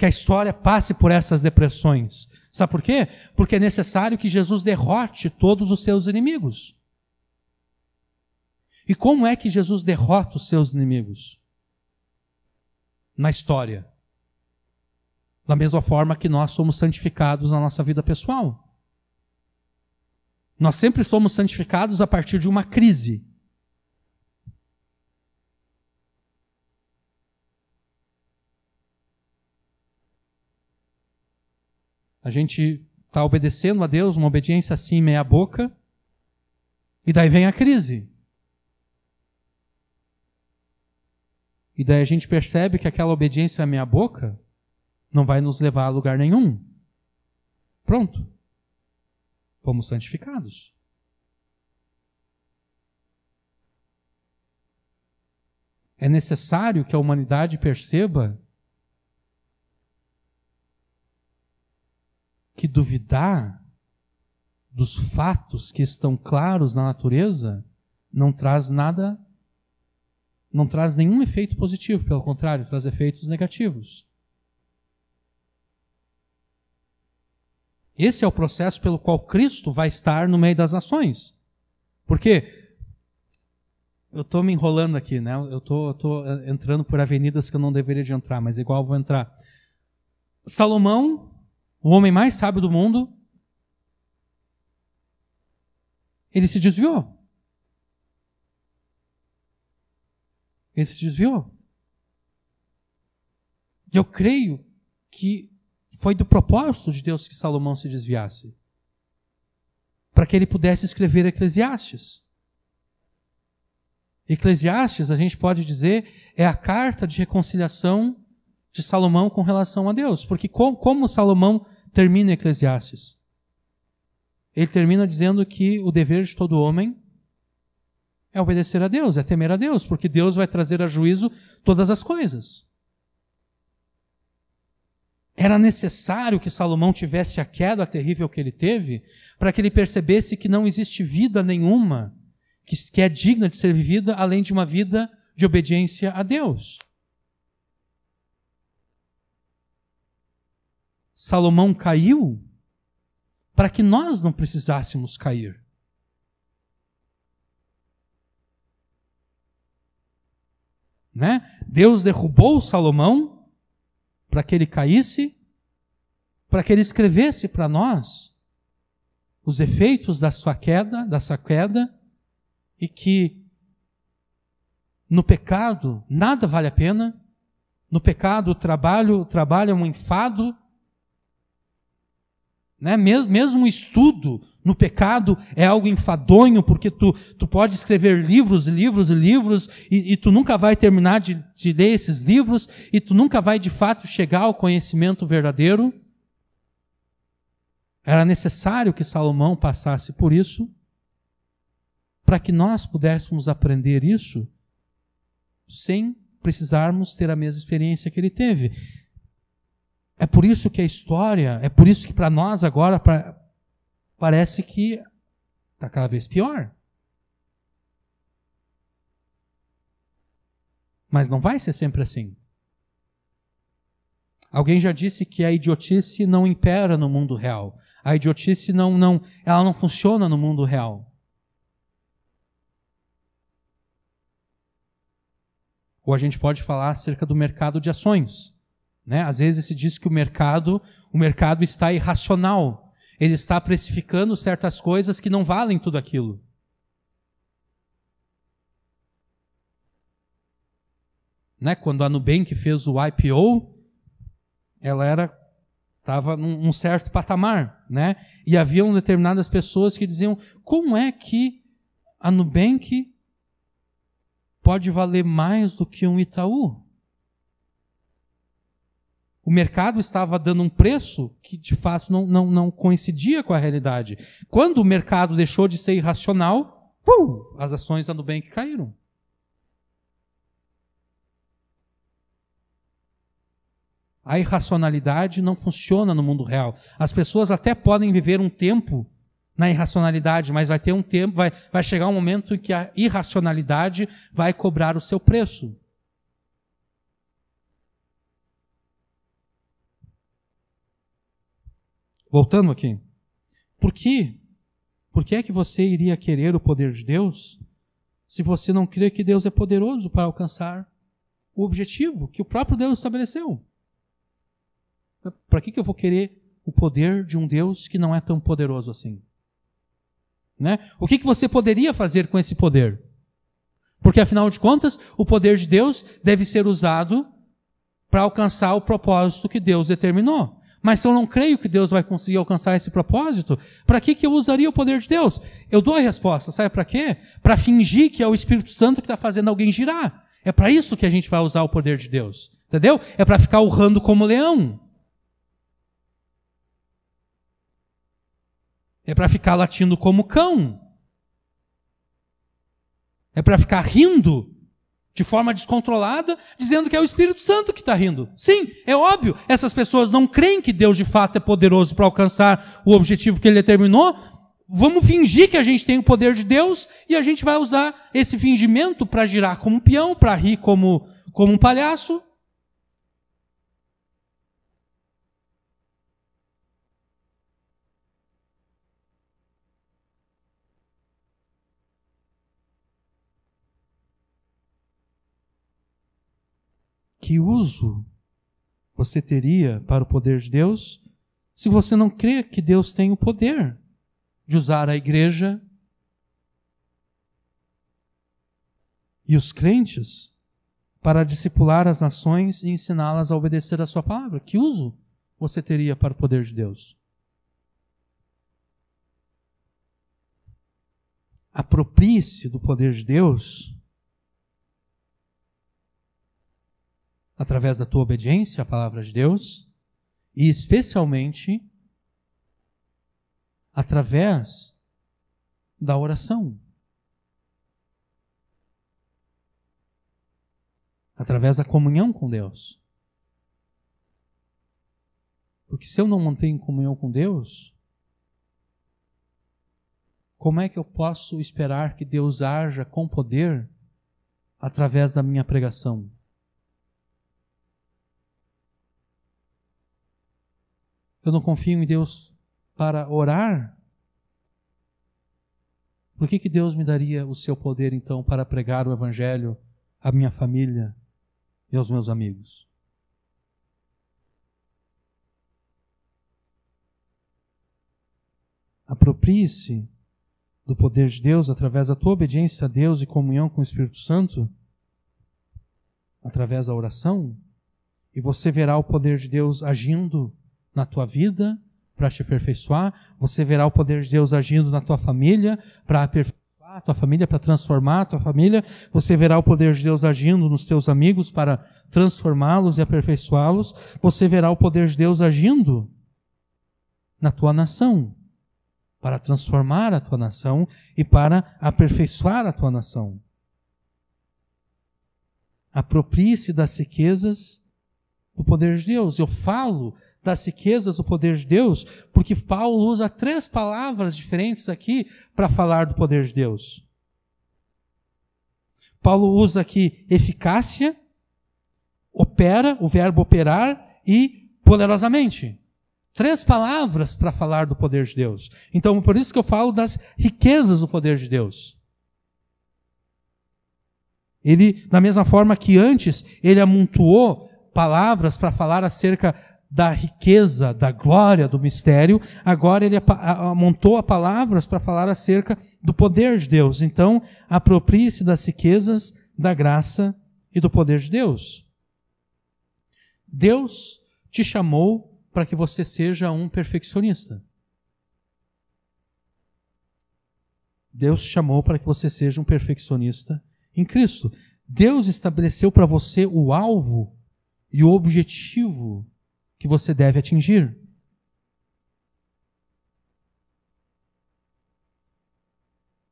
história passe por essas depressões. Sabe por quê? Porque é necessário que Jesus derrote todos os seus inimigos. E como é que Jesus derrota os seus inimigos? Na história. Da mesma forma que nós somos santificados na nossa vida pessoal. Nós sempre somos santificados a partir de uma crise. A gente está obedecendo a Deus, uma obediência assim, meia boca, e daí vem a crise. E daí a gente percebe que aquela obediência meia boca não vai nos levar a lugar nenhum. Pronto. Fomos santificados. É necessário que a humanidade perceba que duvidar dos fatos que estão claros na natureza não traz nada, não traz nenhum efeito positivo, pelo contrário, traz efeitos negativos. Esse é o processo pelo qual Cristo vai estar no meio das nações. Por quê? Eu estou me enrolando aqui, né? Eu tô entrando por avenidas que eu não deveria de entrar, mas igual eu vou entrar. Salomão, o homem mais sábio do mundo, ele se desviou. Ele se desviou. E eu creio que foi do propósito de Deus que Salomão se desviasse, para que ele pudesse escrever Eclesiastes. Eclesiastes, a gente pode dizer, é a carta de reconciliação de Salomão com relação a Deus. Porque como Salomão termina Eclesiastes? Ele termina dizendo que o dever de todo homem é obedecer a Deus, é temer a Deus, porque Deus vai trazer a juízo todas as coisas. Era necessário que Salomão tivesse a queda terrível que ele teve, para que ele percebesse que não existe vida nenhuma que é digna de ser vivida além de uma vida de obediência a Deus. Salomão caiu para que nós não precisássemos cair. Né? Deus derrubou Salomão para que ele caísse, para que ele escrevesse para nós os efeitos dessa queda, e que no pecado nada vale a pena, no pecado o trabalho é um enfado, né? Mesmo o estudo no pecado é algo enfadonho, porque tu pode escrever livros e livros e livros, e tu nunca vai terminar de ler esses livros, e tu nunca vai de fato chegar ao conhecimento verdadeiro. Era necessário que Salomão passasse por isso, para que nós pudéssemos aprender isso sem precisarmos ter a mesma experiência que ele teve. É por isso que a história, é por isso que para nós agora parece que está cada vez pior. Mas não vai ser sempre assim. Alguém já disse que a idiotice não impera no mundo real. A idiotice ela não funciona no mundo real. Ou a gente pode falar acerca do mercado de ações. Né? Às vezes se diz que o mercado está irracional. Ele está precificando certas coisas que não valem tudo aquilo. Né? Quando a Nubank fez o IPO, ela estava num certo patamar. Né? E haviam determinadas pessoas que diziam: como é que a Nubank pode valer mais do que um Itaú? O mercado estava dando um preço que de fato não coincidia com a realidade. Quando o mercado deixou de ser irracional, as ações da Nubank caíram. A irracionalidade não funciona no mundo real. As pessoas até podem viver um tempo na irracionalidade, mas vai ter um tempo, vai chegar um momento em que a irracionalidade vai cobrar o seu preço. Voltando aqui. Por quê? Por que é que você iria querer o poder de Deus se você não crê que Deus é poderoso para alcançar o objetivo que o próprio Deus estabeleceu? Para que eu vou querer o poder de um Deus que não é tão poderoso assim? Né? O que você poderia fazer com esse poder? Porque, afinal de contas, o poder de Deus deve ser usado para alcançar o propósito que Deus determinou. Mas se eu não creio que Deus vai conseguir alcançar esse propósito, para que eu usaria o poder de Deus? Eu dou a resposta, sabe para quê? Para fingir que é o Espírito Santo que está fazendo alguém girar. É para isso que a gente vai usar o poder de Deus. Entendeu? É para ficar urrando como leão. É para ficar latindo como cão. É para ficar rindo de forma descontrolada, dizendo que é o Espírito Santo que está rindo. Sim, é óbvio, essas pessoas não creem que Deus de fato é poderoso para alcançar o objetivo que Ele determinou. Vamos fingir que a gente tem o poder de Deus e a gente vai usar esse fingimento para girar como um peão, para rir como um palhaço. que uso você teria para o poder de Deus se você não crê que Deus tem o poder de usar a igreja e os crentes para discipular as nações e ensiná-las a obedecer a sua palavra? Que uso você teria para o poder de Deus? Aproprie-se do poder de Deus através da tua obediência à palavra de Deus e especialmente através da oração. Através da comunhão com Deus. Porque se eu não mantenho comunhão com Deus, como é que eu posso esperar que Deus haja com poder através da minha pregação? Eu não confio em Deus para orar? Por que Deus me daria o seu poder, então, para pregar o Evangelho à minha família e aos meus amigos? Aproprie-se do poder de Deus através da tua obediência a Deus e comunhão com o Espírito Santo, através da oração, e você verá o poder de Deus agindo na tua vida para te aperfeiçoar, você verá o poder de Deus agindo na tua família para aperfeiçoar a tua família, para transformar a tua família, você verá o poder de Deus agindo nos teus amigos para transformá-los e aperfeiçoá-los, você verá o poder de Deus agindo na tua nação, para transformar a tua nação e para aperfeiçoar a tua nação. Aproprie-se das riquezas do poder de Deus. Eu falo das riquezas do poder de Deus porque Paulo usa 3 palavras diferentes aqui para falar do poder de Deus. Paulo usa aqui eficácia, opera, o verbo operar, e poderosamente. 3 palavras para falar do poder de Deus. Então, por isso que eu falo das riquezas do poder de Deus. Ele, da mesma forma que antes, ele amontoou palavras para falar acerca da riqueza, da glória, do mistério, agora ele amontoa palavras para falar acerca do poder de Deus. Então, aproprie-se das riquezas, da graça e do poder de Deus. Deus te chamou para que você seja um perfeccionista. Deus te chamou para que você seja um perfeccionista em Cristo. Deus estabeleceu para você o alvo e o objetivo que você deve atingir.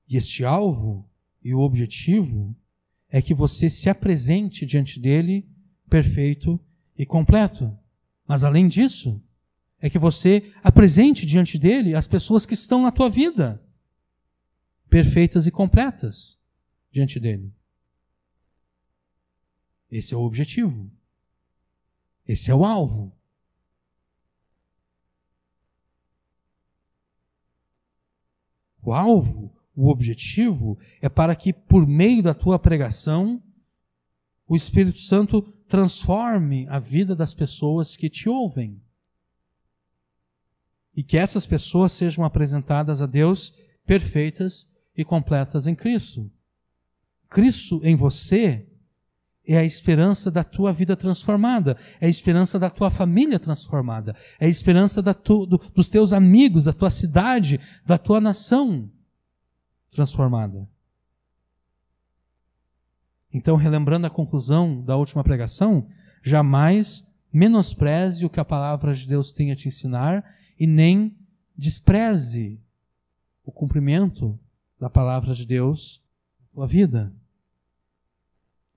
E este alvo e o objetivo é que você se apresente diante dele perfeito e completo. Mas além disso, é que você apresente diante dele as pessoas que estão na tua vida perfeitas e completas diante dele. Esse é o objetivo. Esse é o alvo. O alvo, o objetivo, é para que por meio da tua pregação, o Espírito Santo transforme a vida das pessoas que te ouvem. E que essas pessoas sejam apresentadas a Deus perfeitas e completas em Cristo. Cristo em você é a esperança da tua vida transformada, é a esperança da tua família transformada, é a esperança dos teus amigos, da tua cidade, da tua nação transformada. Então, relembrando a conclusão da última pregação, jamais menospreze o que a palavra de Deus tem a te ensinar e nem despreze o cumprimento da palavra de Deus na tua vida.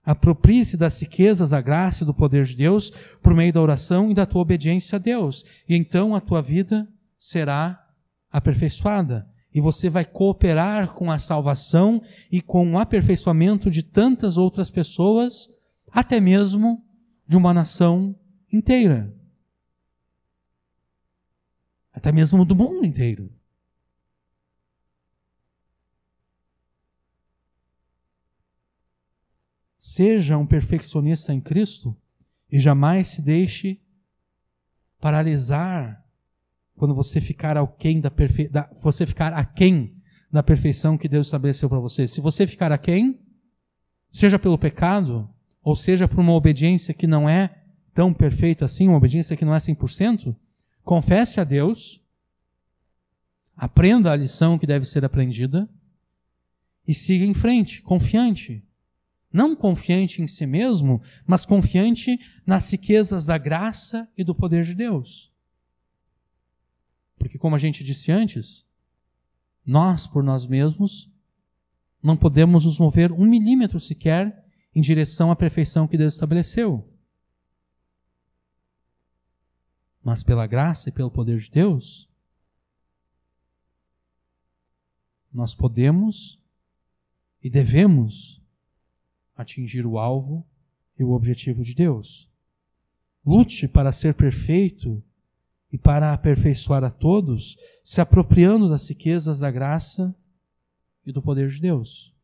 Aproprie-se das riquezas, da graça e do poder de Deus por meio da oração e da tua obediência a Deus. E então a tua vida será aperfeiçoada. E você vai cooperar com a salvação e com o aperfeiçoamento de tantas outras pessoas, até mesmo de uma nação inteira. Até mesmo do mundo inteiro. Seja um perfeccionista em Cristo E jamais se deixe paralisar quando você ficar aquém da perfeição que Deus estabeleceu para você. Se você ficar aquém, seja pelo pecado, ou seja por uma obediência que não é tão perfeita assim, uma obediência que não é 100%, confesse a Deus, aprenda a lição que deve ser aprendida e siga em frente, confiante. Não confiante em si mesmo, mas confiante nas riquezas da graça e do poder de Deus. Porque, como a gente disse antes, nós, por nós mesmos, não podemos nos mover 1 milímetro sequer em direção à perfeição que Deus estabeleceu. Mas pela graça e pelo poder de Deus, nós podemos e devemos atingir o alvo e o objetivo de Deus. Lute para ser perfeito e para aperfeiçoar a todos, se apropriando das riquezas da graça e do poder de Deus.